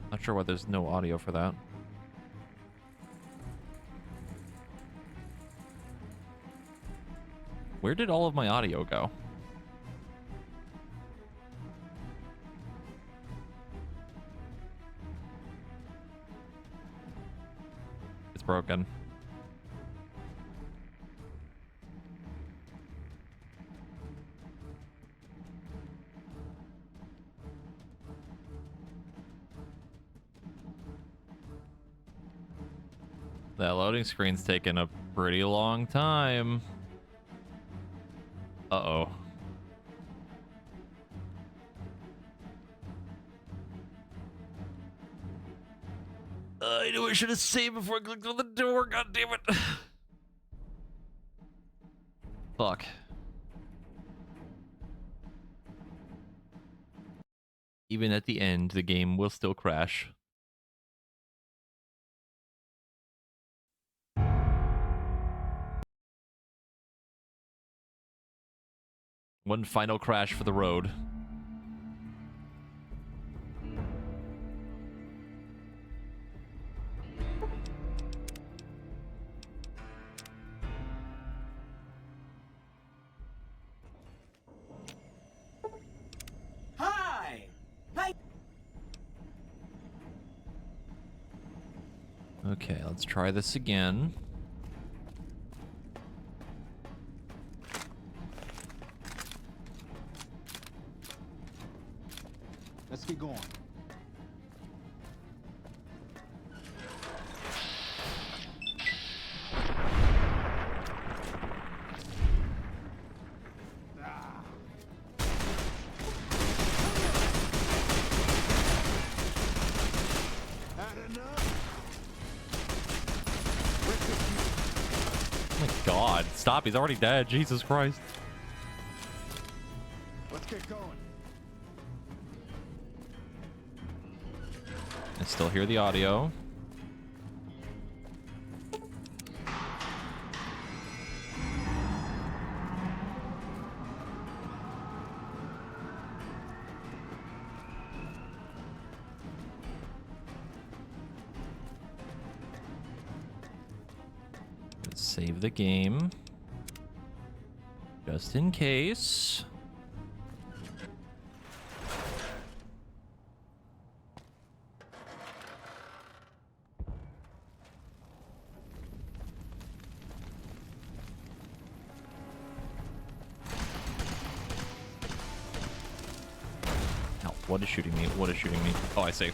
Not sure why there's no audio for that. Where did all of my audio go? It's broken. That loading screen's taking a pretty long time. Uh-oh. I knew I should have saved before I clicked on the door. God damn it. Fuck. Even at the end, the game will still crash. One final crash for the road. Hi! Hi! Okay, let's try this again. Let's get going. Oh my god, stop, he's already dead. Jesus Christ. Let's get going. I still hear the audio. Let's save the game. Just in case. What is shooting me? What is shooting me? Oh, I see. I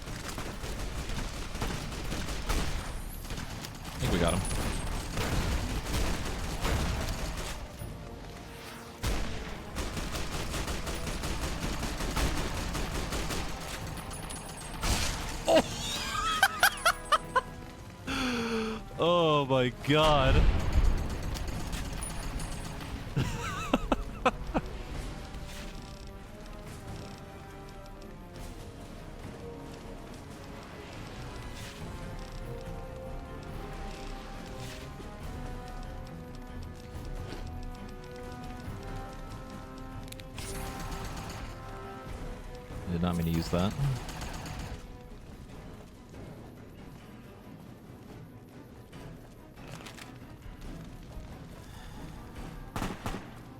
think we got him. Oh! Oh my god. Did not mean to use that.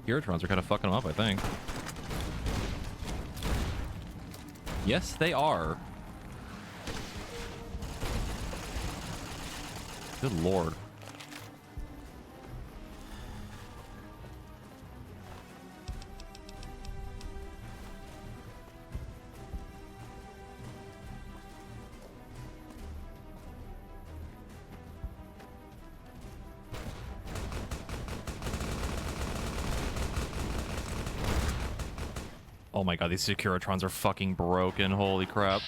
Eurotrons are kind of fucking them up, I think. Yes, they are. Good lord. Oh my god, these Securitrons are fucking broken. Holy crap.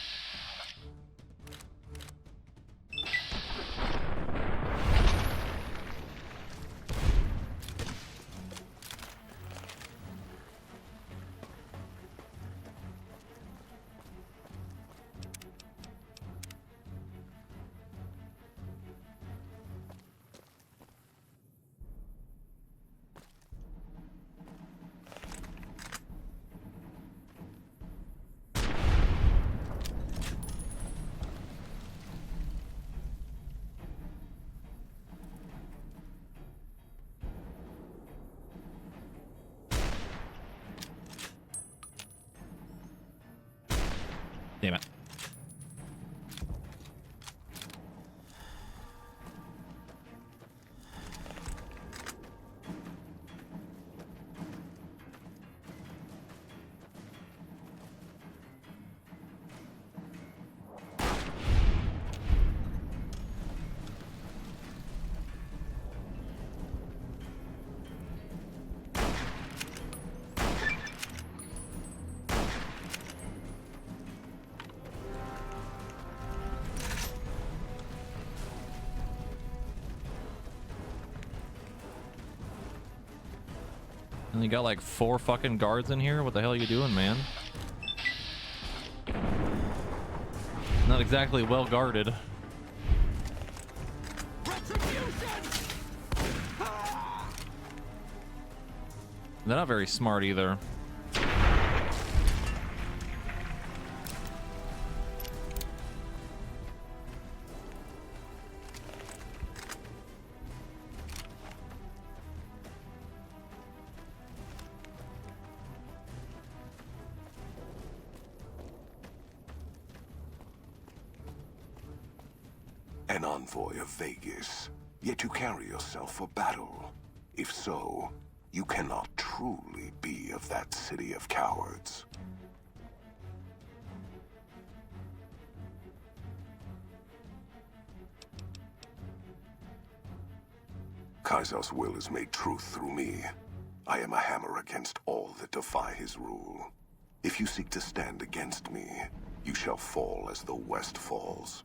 Damn it. And you got like 4 fucking guards in here? What the hell are you doing, man? Not exactly well guarded. They're not very smart either. An envoy of Vegas, yet you carry yourself for battle. If so, you cannot truly be of that city of cowards. Kaiser's will is made truth through me. I am a hammer against all that defy his rule. If you seek to stand against me, you shall fall as the West falls.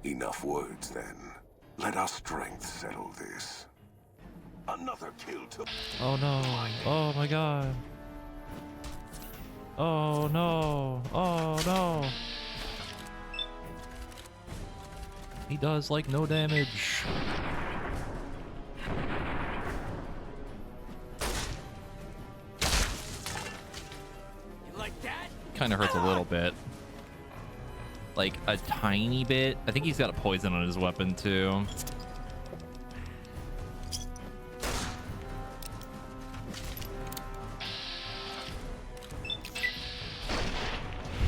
Enough words, then. Let our strength settle this. Another kill to... Oh no. Oh my god. Oh no. Oh no. He does like no damage. You like that? Kind of hurts a little bit. Like a tiny bit. I think he's got a poison on his weapon too.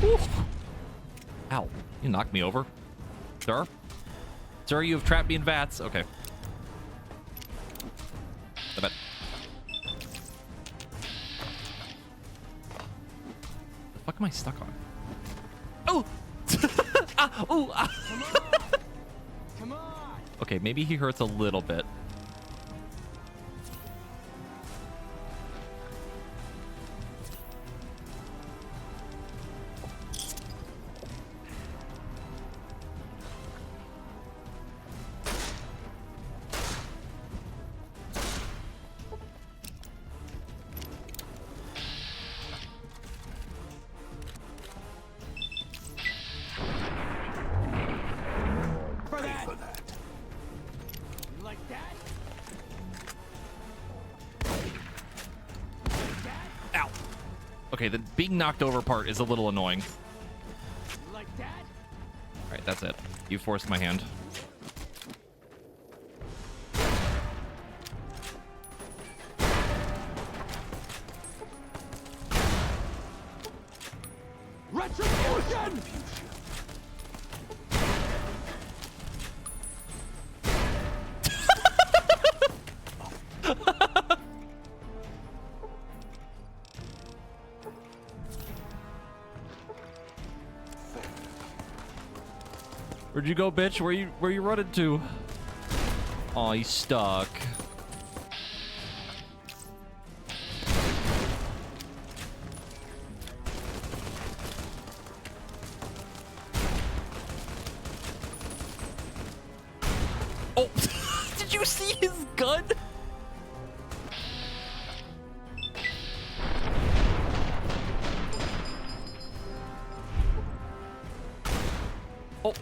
Ooh. Ow. You knocked me over. Sir? Sir, you have trapped me in vats. Okay. I bet. The fuck am I stuck on? Oh! Ah, ooh, ah. Come on! Okay, maybe he hurts a little bit. Okay, the being knocked over part is a little annoying. Like that? Alright, that's it. You forced my hand. Retribution! Where'd you go, bitch? Where you running to? Oh, he's stuck. Oh, did you see his gun? Oh.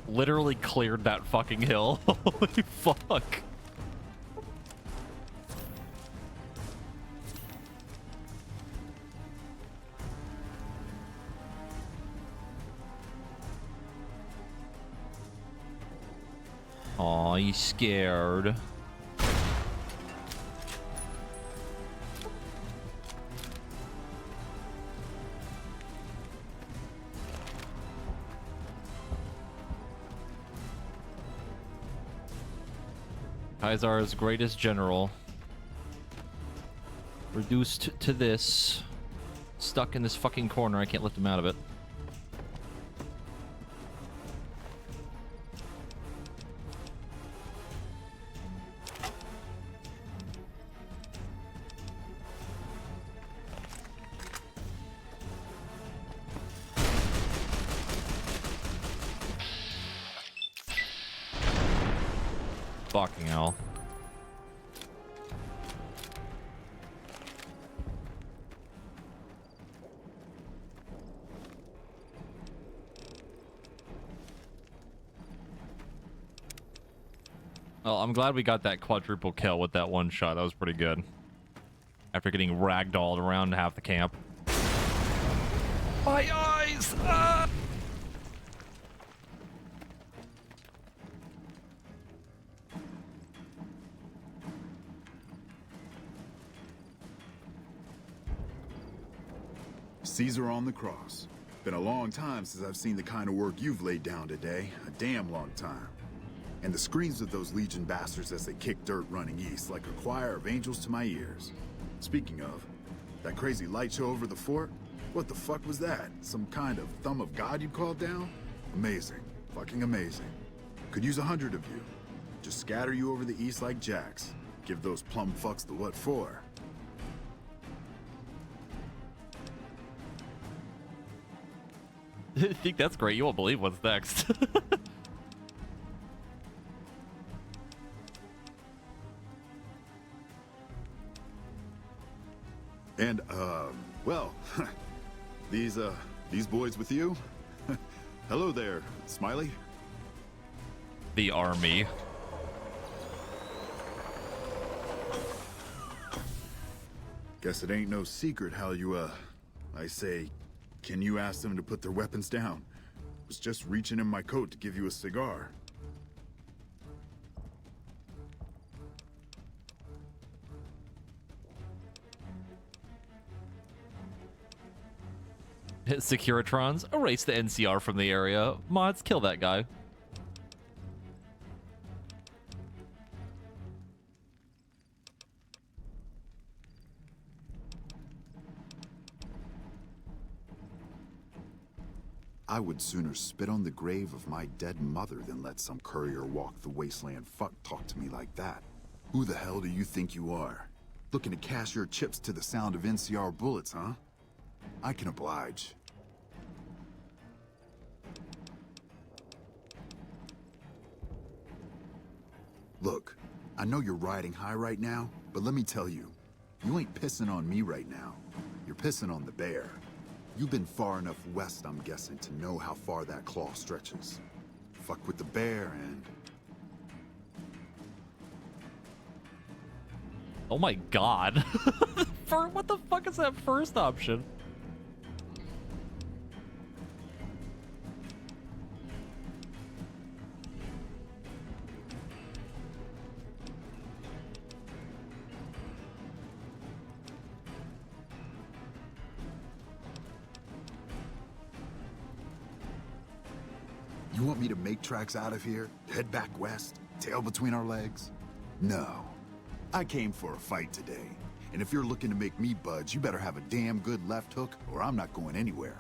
Literally cleared that fucking hill. Holy fuck. Aw, he's scared. Kaiser's greatest general. Reduced to this. Stuck in this fucking corner. I can't lift him out of it. Fucking hell. Well, I'm glad we got that quadruple kill with that one shot. That was pretty good. After getting ragdolled around half the camp. My eyes! Ah! Caesar on the cross. Been a long time since I've seen the kind of work you've laid down today. A damn long time. And the screams of those Legion bastards as they kick dirt running east like a choir of angels to my ears. Speaking of, that crazy light show over the fort? What the fuck was that? Some kind of thumb of God you called down? Amazing. Fucking amazing. Could use 100 of you. Just scatter you over the east like jacks. Give those plum fucks the what for. I think that's great. You won't believe what's next. And, well, these boys with you? Hello there, Smiley. The army. Guess it ain't no secret how you, I say, can you ask them to put their weapons down? Was just reaching in my coat to give you a cigar. Securitrons, erase the NCR from the area. Mods, kill that guy. I would sooner spit on the grave of my dead mother than let some courier walk the wasteland fuck talk to me like that. Who the hell do you think you are? Looking to cash your chips to the sound of NCR bullets, huh? I can oblige. Look, I know you're riding high right now, but let me tell you, you ain't pissing on me right now. You're pissing on the bear. You've been far enough west, I'm guessing, to know how far that claw stretches. Fuck with the bear and... Oh my god. What the fuck is that first option? You want me to make tracks out of here? Head back west? Tail between our legs? No. I came for a fight today. And if you're looking to make me budge, you better have a damn good left hook, or I'm not going anywhere.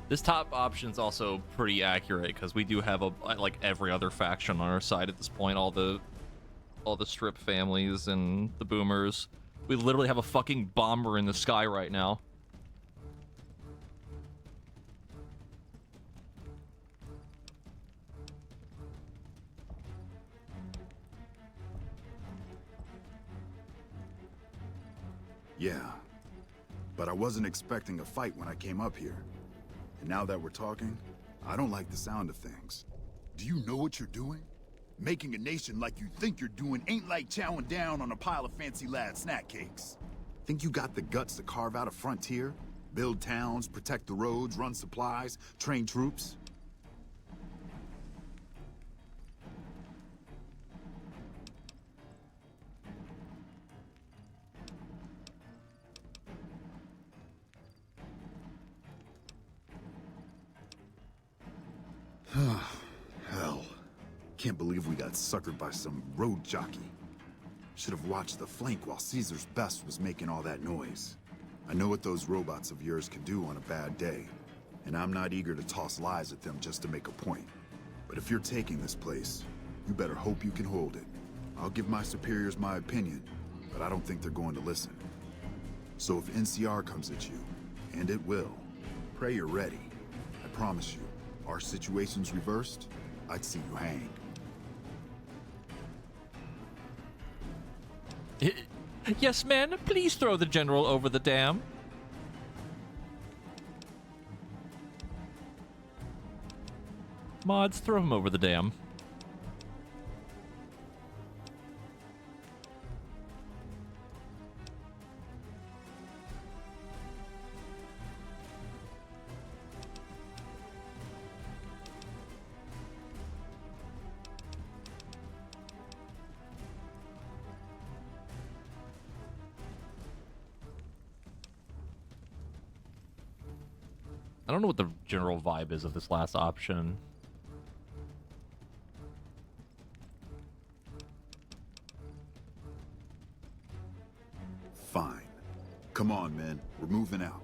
This top option's also pretty accurate because we do have like every other faction on our side at this point. All the strip families and the boomers. We literally have a fucking bomber in the sky right now. Yeah, but I wasn't expecting a fight when I came up here. And now that we're talking, I don't like the sound of things. Do you know what you're doing? Making a nation like you think you're doing ain't like chowing down on a pile of fancy lad snack cakes. Think you got the guts to carve out a frontier? Build towns, protect the roads, run supplies, train troops? Hell. Can't believe we got suckered by some road jockey. Should have watched the flank while Caesar's best was making all that noise. I know what those robots of yours can do on a bad day, and I'm not eager to toss lies at them just to make a point. But if you're taking this place, you better hope you can hold it. I'll give my superiors my opinion, but I don't think they're going to listen. So if NCR comes at you, and it will, pray you're ready. I promise you, our situation's reversed, I'd see you hanged. Yes, man, please throw the general over the dam. Mods, throw him over the dam. I don't know what the general vibe is of this last option. Fine. Come on, men. We're moving out.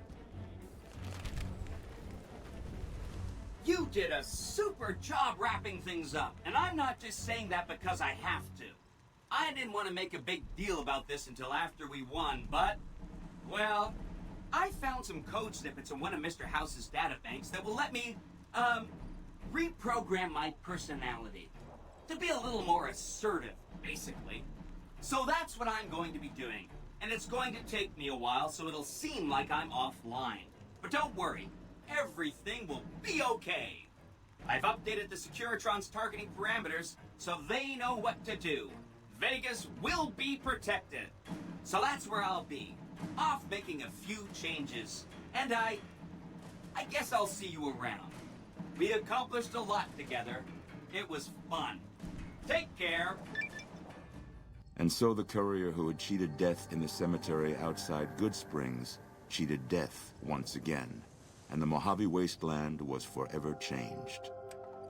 You did a super job wrapping things up, and I'm not just saying that because I have to. I didn't want to make a big deal about this until after we won, but, well, I found some code snippets in one of Mr. House's databanks that will let me, reprogram my personality to be a little more assertive, basically. So that's what I'm going to be doing, and it's going to take me a while, so it'll seem like I'm offline. But don't worry, everything will be okay. I've updated the Securitron's targeting parameters, so they know what to do. Vegas will be protected. So that's where I'll be. Off making a few changes. And I guess I'll see you around. We accomplished a lot together. It was fun. Take care. And so the courier who had cheated death in the cemetery outside Goodsprings cheated death once again, and the Mojave Wasteland was forever changed.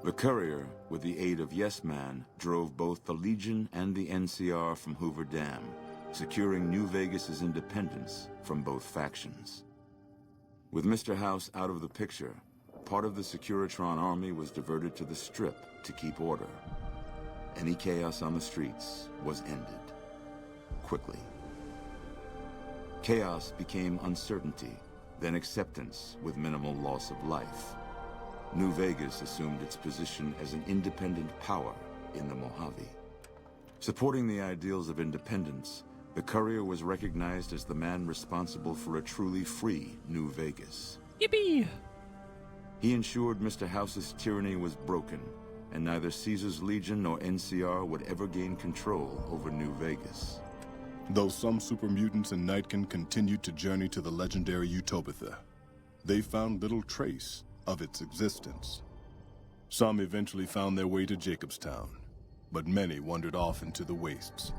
The courier, with the aid of Yes Man, drove both the Legion and the NCR from Hoover Dam, securing New Vegas's independence from both factions. With Mr. House out of the picture, part of the Securitron army was diverted to the Strip to keep order. Any chaos on the streets was ended. Quickly. Chaos became uncertainty, then acceptance with minimal loss of life. New Vegas assumed its position as an independent power in the Mojave. Supporting the ideals of independence, the courier was recognized as the man responsible for a truly free New Vegas. Yippee! He ensured Mr. House's tyranny was broken, and neither Caesar's Legion nor NCR would ever gain control over New Vegas. Though some super mutants in Nightkin continued to journey to the legendary Utopia, they found little trace of its existence. Some eventually found their way to Jacobstown, but many wandered off into the wastes,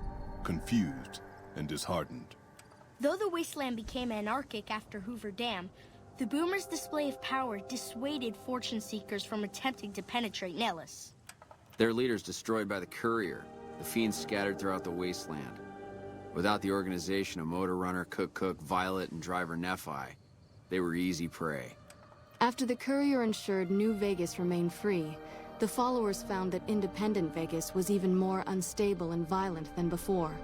confused and disheartened. Though the wasteland became anarchic after Hoover Dam, the Boomers' display of power dissuaded fortune seekers from attempting to penetrate Nellis. Their leaders destroyed by the courier, the fiends scattered throughout the wasteland. Without the organization of Motor Runner, Cook, Violet, and Driver Nephi, they were easy prey. After the courier ensured New Vegas remained free, the followers found that independent Vegas was even more unstable and violent than before.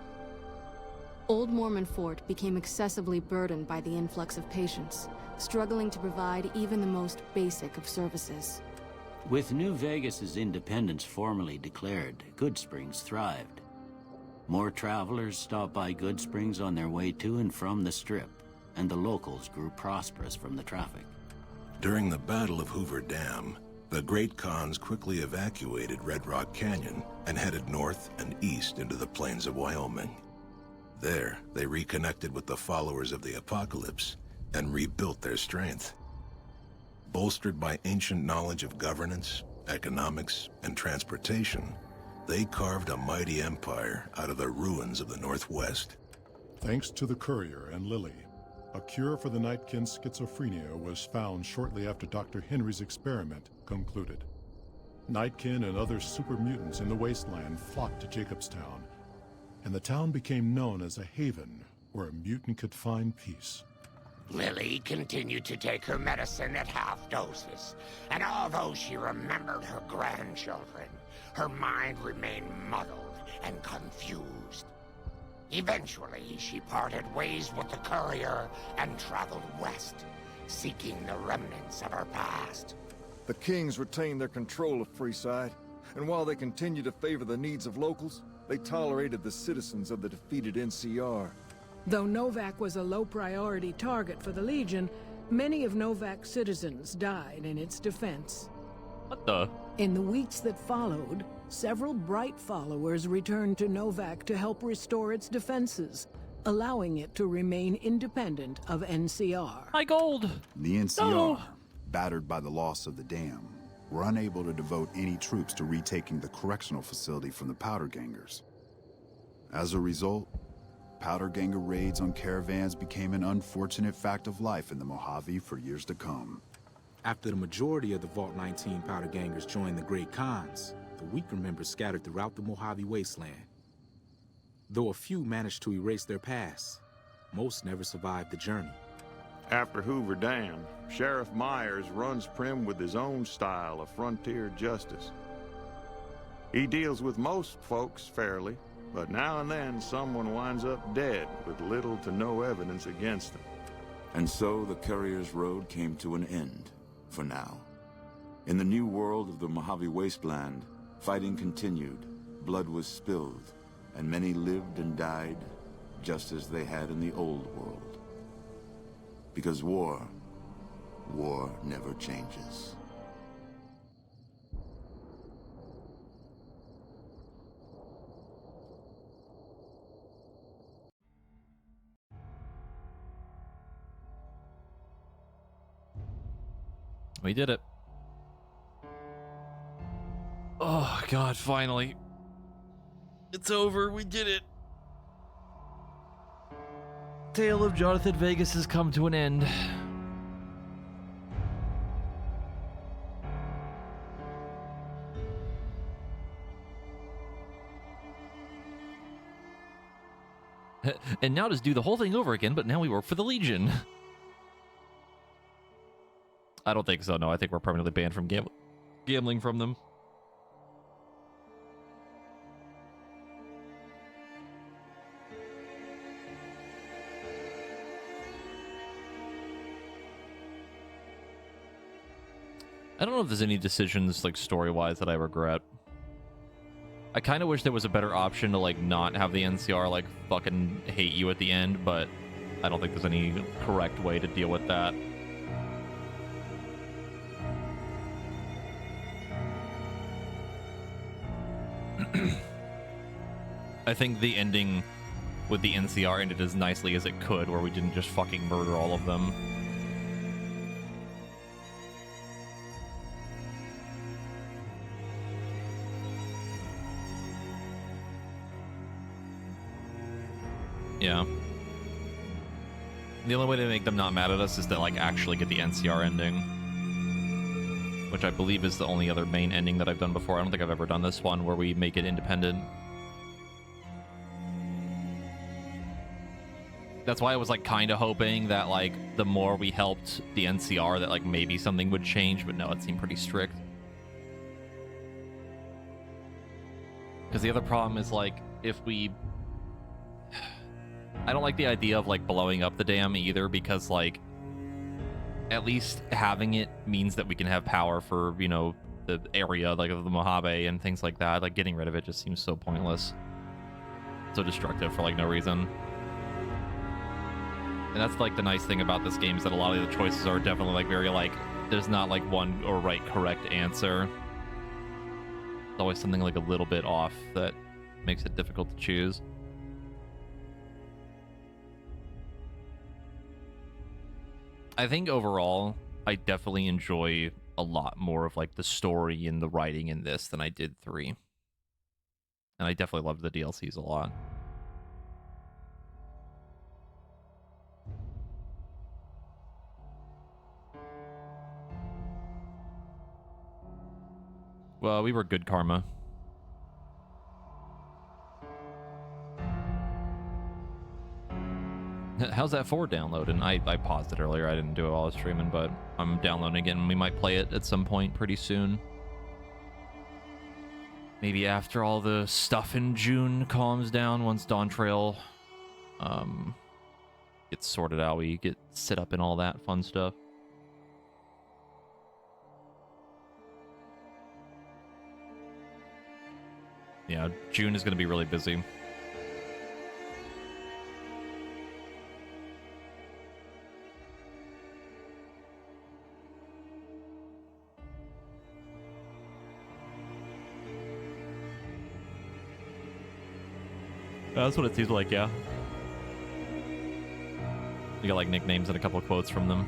Old Mormon Fort became excessively burdened by the influx of patients, struggling to provide even the most basic of services. With New Vegas's independence formally declared, Goodsprings thrived. More travelers stopped by Goodsprings on their way to and from the Strip, and the locals grew prosperous from the traffic. During the Battle of Hoover Dam, the Great Khans quickly evacuated Red Rock Canyon and headed north and east into the plains of Wyoming. There, they reconnected with the followers of the Apocalypse and rebuilt their strength. Bolstered by ancient knowledge of governance, economics, and transportation, they carved a mighty empire out of the ruins of the Northwest. Thanks to the courier and Lily, a cure for the Nightkin schizophrenia was found shortly after Dr. Henry's experiment concluded. Nightkin and other super mutants in the wasteland flocked to Jacobstown, and the town became known as a haven where a mutant could find peace. Lily continued to take her medicine at half doses, and although she remembered her grandchildren, her mind remained muddled and confused. Eventually, she parted ways with the courier and traveled west, seeking the remnants of her past. The Kings retained their control of Freeside, and while they continued to favor the needs of locals, they tolerated the citizens of the defeated NCR. Though Novak was a low-priority target for the Legion, many of Novak's citizens died in its defense. What the? In the weeks that followed, several Bright followers returned to Novak to help restore its defenses, allowing it to remain independent of NCR. High gold! The NCR, battered by the loss of the dam, were unable to devote any troops to retaking the correctional facility from the Powder Gangers. As a result, Powder Ganger raids on caravans became an unfortunate fact of life in the Mojave for years to come. After the majority of the Vault 19 Powder Gangers joined the Great Khans, the weaker members scattered throughout the Mojave wasteland. Though a few managed to erase their past, most never survived the journey. After Hoover Dam, Sheriff Myers runs Primm with his own style of frontier justice. He deals with most folks fairly, but now and then someone winds up dead with little to no evidence against them. And so the Courier's Road came to an end, for now. In the new world of the Mojave Wasteland, fighting continued, blood was spilled, and many lived and died just as they had in the old world. Because war never changes. We did it. Oh, God, finally. It's over. We did it. Tale of Jonathan Vegas has come to an end. And now just do the whole thing over again, but now we work for the Legion. I don't think so, no. I think we're permanently banned from gambling from them. I don't know if there's any decisions, like, story-wise that I regret. I kind of wish there was a better option to, like, not have the NCR, like, fucking hate you at the end, but I don't think there's any correct way to deal with that. I think the ending with the NCR ended as nicely as it could, where we didn't just fucking murder all of them. Yeah. The only way to make them not mad at us is to, like, actually get the NCR ending. Which I believe is the only other main ending that I've done before. I don't think I've ever done this one where we make it independent. That's why I was, like, kind of hoping that, like, the more we helped the NCR that, like, maybe something would change, but no, it seemed pretty strict. Because the other problem is, like, if we... I don't like the idea of, like, blowing up the dam either, because, like, at least having it means that we can have power for, you know, the area, like, of the Mojave and things like that. Like, getting rid of it just seems so pointless. So destructive for, like, no reason. And that's, like, the nice thing about this game is that a lot of the choices are definitely, like, very, like, there's not, like, one or right correct answer. There's always something, like, a little bit off that makes it difficult to choose. I think overall, I definitely enjoy a lot more of, like, the story and the writing in this than I did 3. And I definitely loved the DLCs a lot. Well, we were good karma. How's that 4 downloading? I paused it earlier. I didn't do it while I was streaming, but I'm downloading again. We might play it at some point pretty soon. Maybe after all the stuff in June calms down, once Dawn Trail gets sorted out. We get set up and all that fun stuff. Yeah, June is going to be really busy. That's what it seems like, yeah. You got like nicknames and a couple of quotes from them.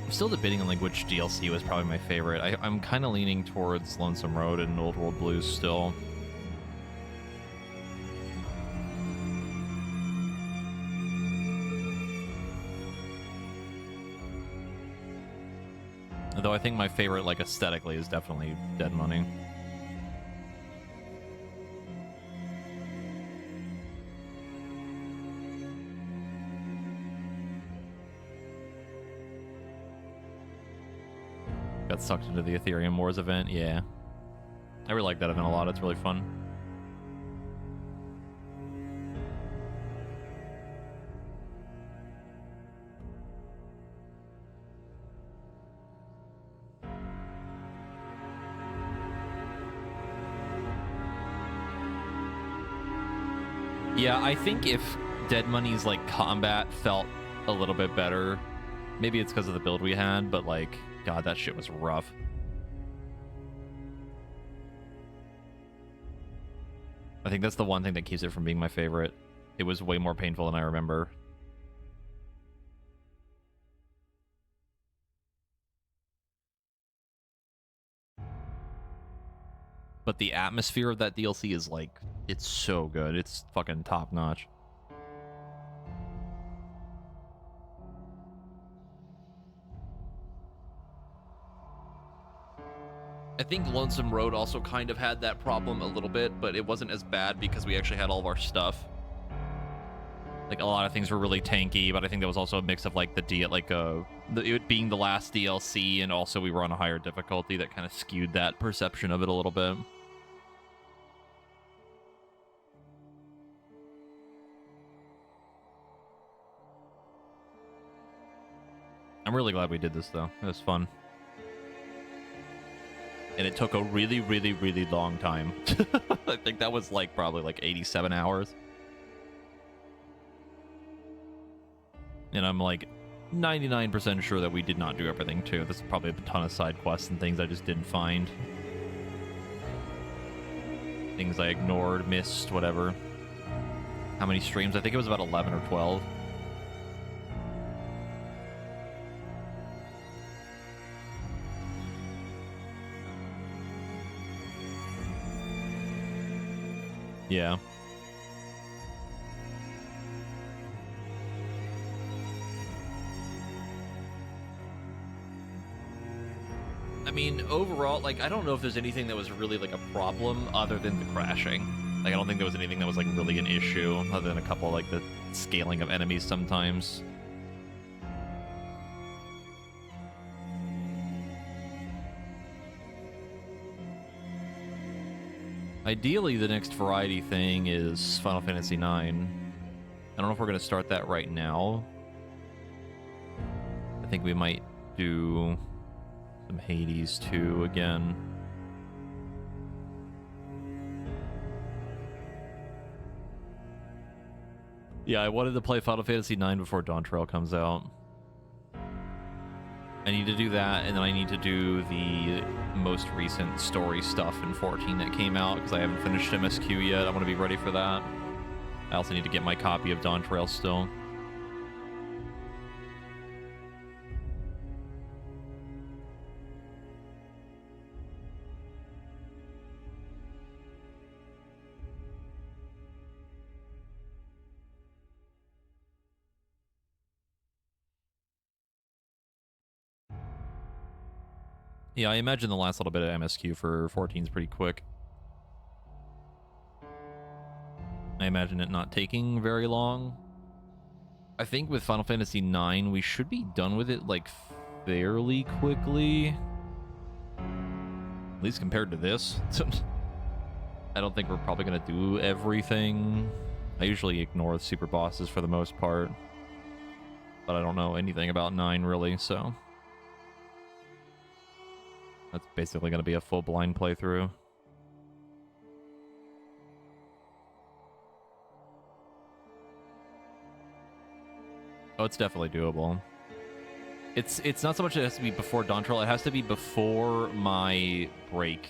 I'm still debating on like which DLC was probably my favorite. I'm kind of leaning towards Lonesome Road and Old World Blues still. Though I think my favorite, like, aesthetically is definitely Dead Money. Got sucked into the Ethereum Wars event, yeah. I really like that event a lot, it's really fun. Yeah, I think if Dead Money's, like, combat felt a little bit better, maybe it's because of the build we had, but, like, God, that shit was rough. I think that's the one thing that keeps it from being my favorite. It was way more painful than I remember. But the atmosphere of that DLC is, like, it's so good. It's fucking top-notch. I think Lonesome Road also kind of had that problem a little bit, but it wasn't as bad because we actually had all of our stuff. Like, a lot of things were really tanky, but I think there was also a mix of, like, it being the last DLC, and also we were on a higher difficulty that kind of skewed that perception of it a little bit. I'm really glad we did this, though. It was fun. And it took a really, really, really long time. I think that was, like, probably, like, 87 hours. And I'm, like, 99% sure that we did not do everything, too. There's probably a ton of side quests and things I just didn't find. Things I ignored, missed, whatever. How many streams? I think it was about 11 or 12. Yeah. I mean, overall, like, I don't know if there's anything that was really, like, a problem other than the crashing. Like, I don't think there was anything that was, like, really an issue other than a couple, like, the scaling of enemies sometimes. Ideally, the next variety thing is Final Fantasy IX. I don't know if we're going to start that right now. I think we might do some Hades 2 again. Yeah, I wanted to play Final Fantasy IX before Dawn Trail comes out. I need to do that, and then I need to do the most recent story stuff in 14 that came out, because I haven't finished MSQ yet. I want to be ready for that. I also need to get my copy of Dawn Trail still. Yeah, I imagine the last little bit of MSQ for 14 is pretty quick. I imagine it not taking very long. I think with Final Fantasy IX, we should be done with it, like, fairly quickly. At least compared to this. I don't think we're probably going to do everything. I usually ignore the super bosses for the most part. But I don't know anything about 9, really, so... That's basically going to be a full blind playthrough. Oh, it's definitely doable. It's not so much it has to be before Dawntrail, it has to be before my break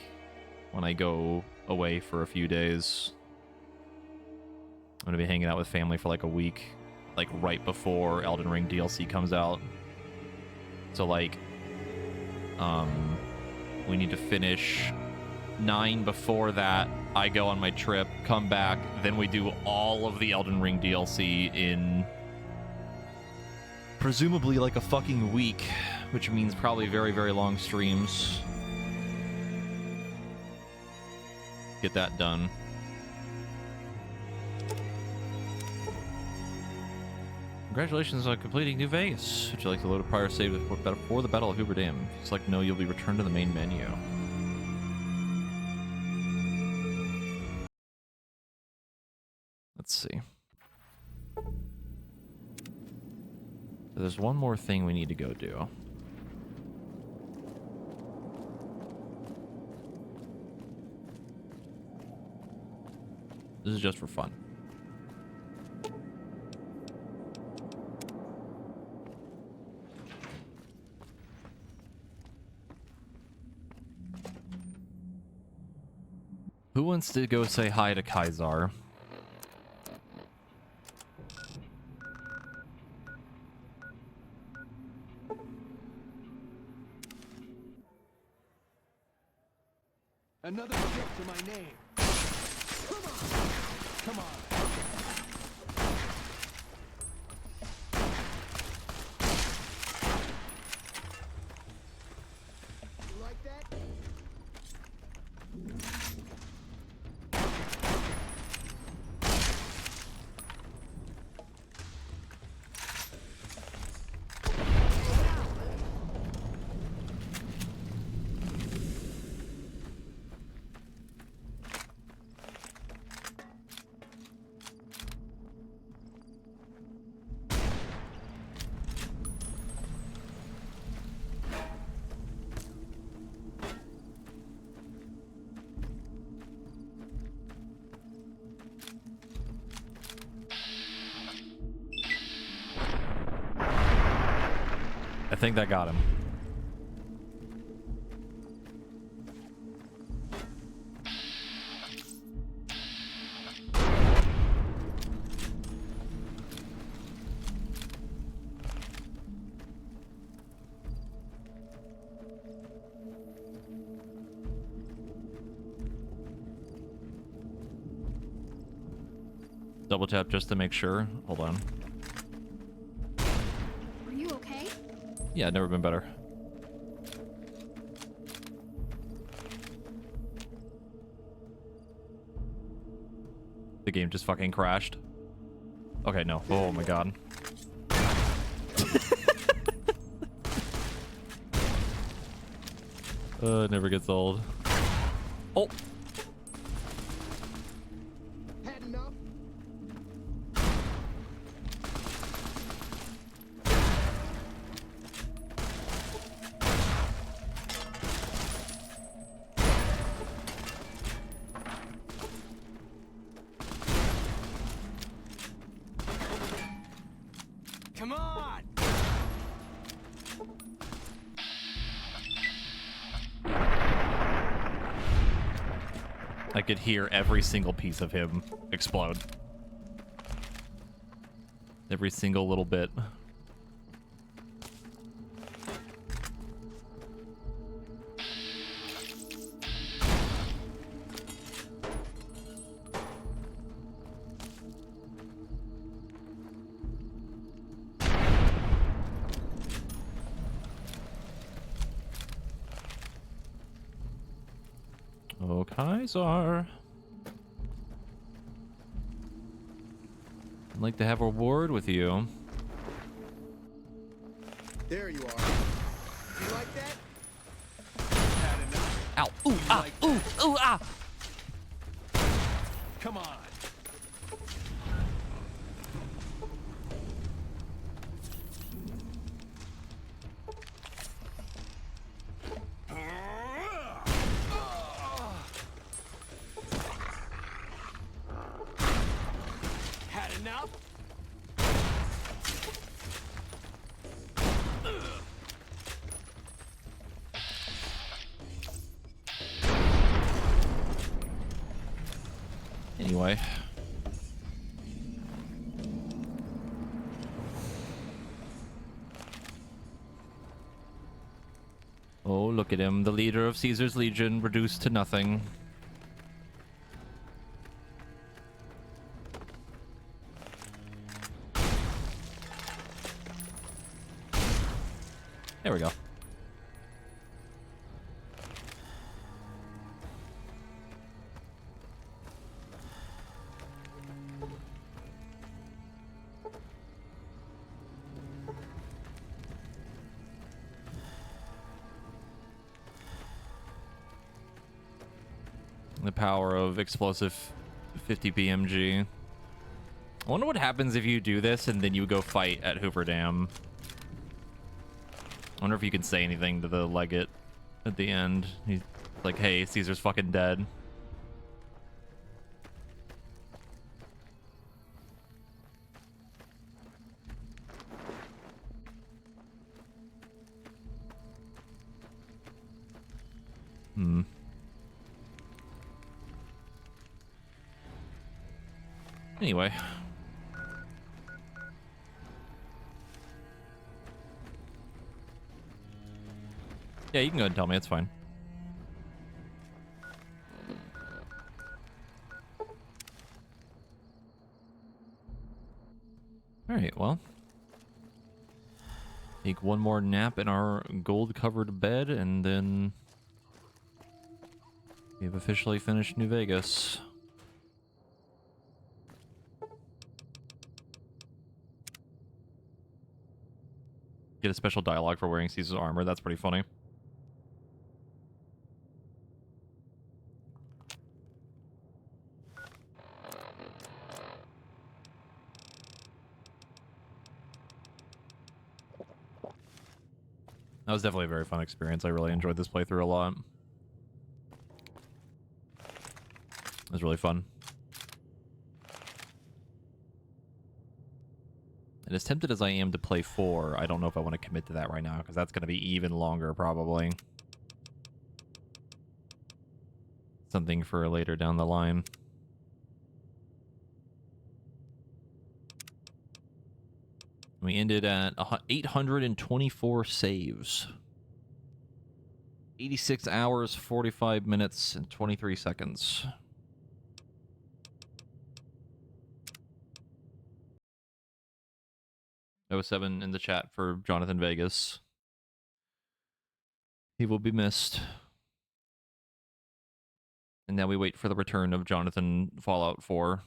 when I go away for a few days. I'm gonna be hanging out with family for like a week, like right before Elden Ring DLC comes out. So like, we need to finish 9 before that. I go on my trip, come back, then we do all of the Elden Ring DLC in presumably like a fucking week, which means probably very, very long streams. Get that done. Congratulations on completing New Vegas. Would you like to load a prior save before the Battle of Hoover Dam? If you select no, you'll be returned to the main menu. Let's see. There's one more thing we need to go do. This is just for fun. Who wants to go say hi to Kaisar? Another stick to my name. Come on! Come on! You like that? I think that got him. Double tap just to make sure. Hold on. Are you okay? Yeah, never been better. The game just fucking crashed. Okay, no. Oh my god. It never gets old. Oh! Had enough? Come on! I could hear every single piece of him explode. Every single little bit. Oh, Kaisar. I'd like to have a word with you. There you are. You like that? Ow. Ooh, ah, ooh, ooh, ah. Come on. Had enough? Anyway. Oh, look at him. The leader of Caesar's Legion reduced to nothing. There we go. The power of explosive 50 PMG. I wonder what happens if you do this and then you go fight at Hoover Dam. I wonder if you can say anything to the legate at the end. He's like, hey, Caesar's fucking dead. Anyway. Yeah, you can go ahead and tell me. It's fine. Alright, well. Take one more nap in our gold-covered bed, and then we've officially finished New Vegas. Get a special dialogue for wearing Caesar's armor. That's pretty funny. That was definitely a very fun experience. I really enjoyed this playthrough a lot. It was really fun. And as tempted as I am to play 4, I don't know if I want to commit to that right now, because that's going to be even longer, probably. Something for later down the line. We ended at 824 saves. 86 hours, 45 minutes, and 23 seconds. O7 in the chat for Jonathan Vegas. He will be missed. And now we wait for the return of Jonathan Fallout 4.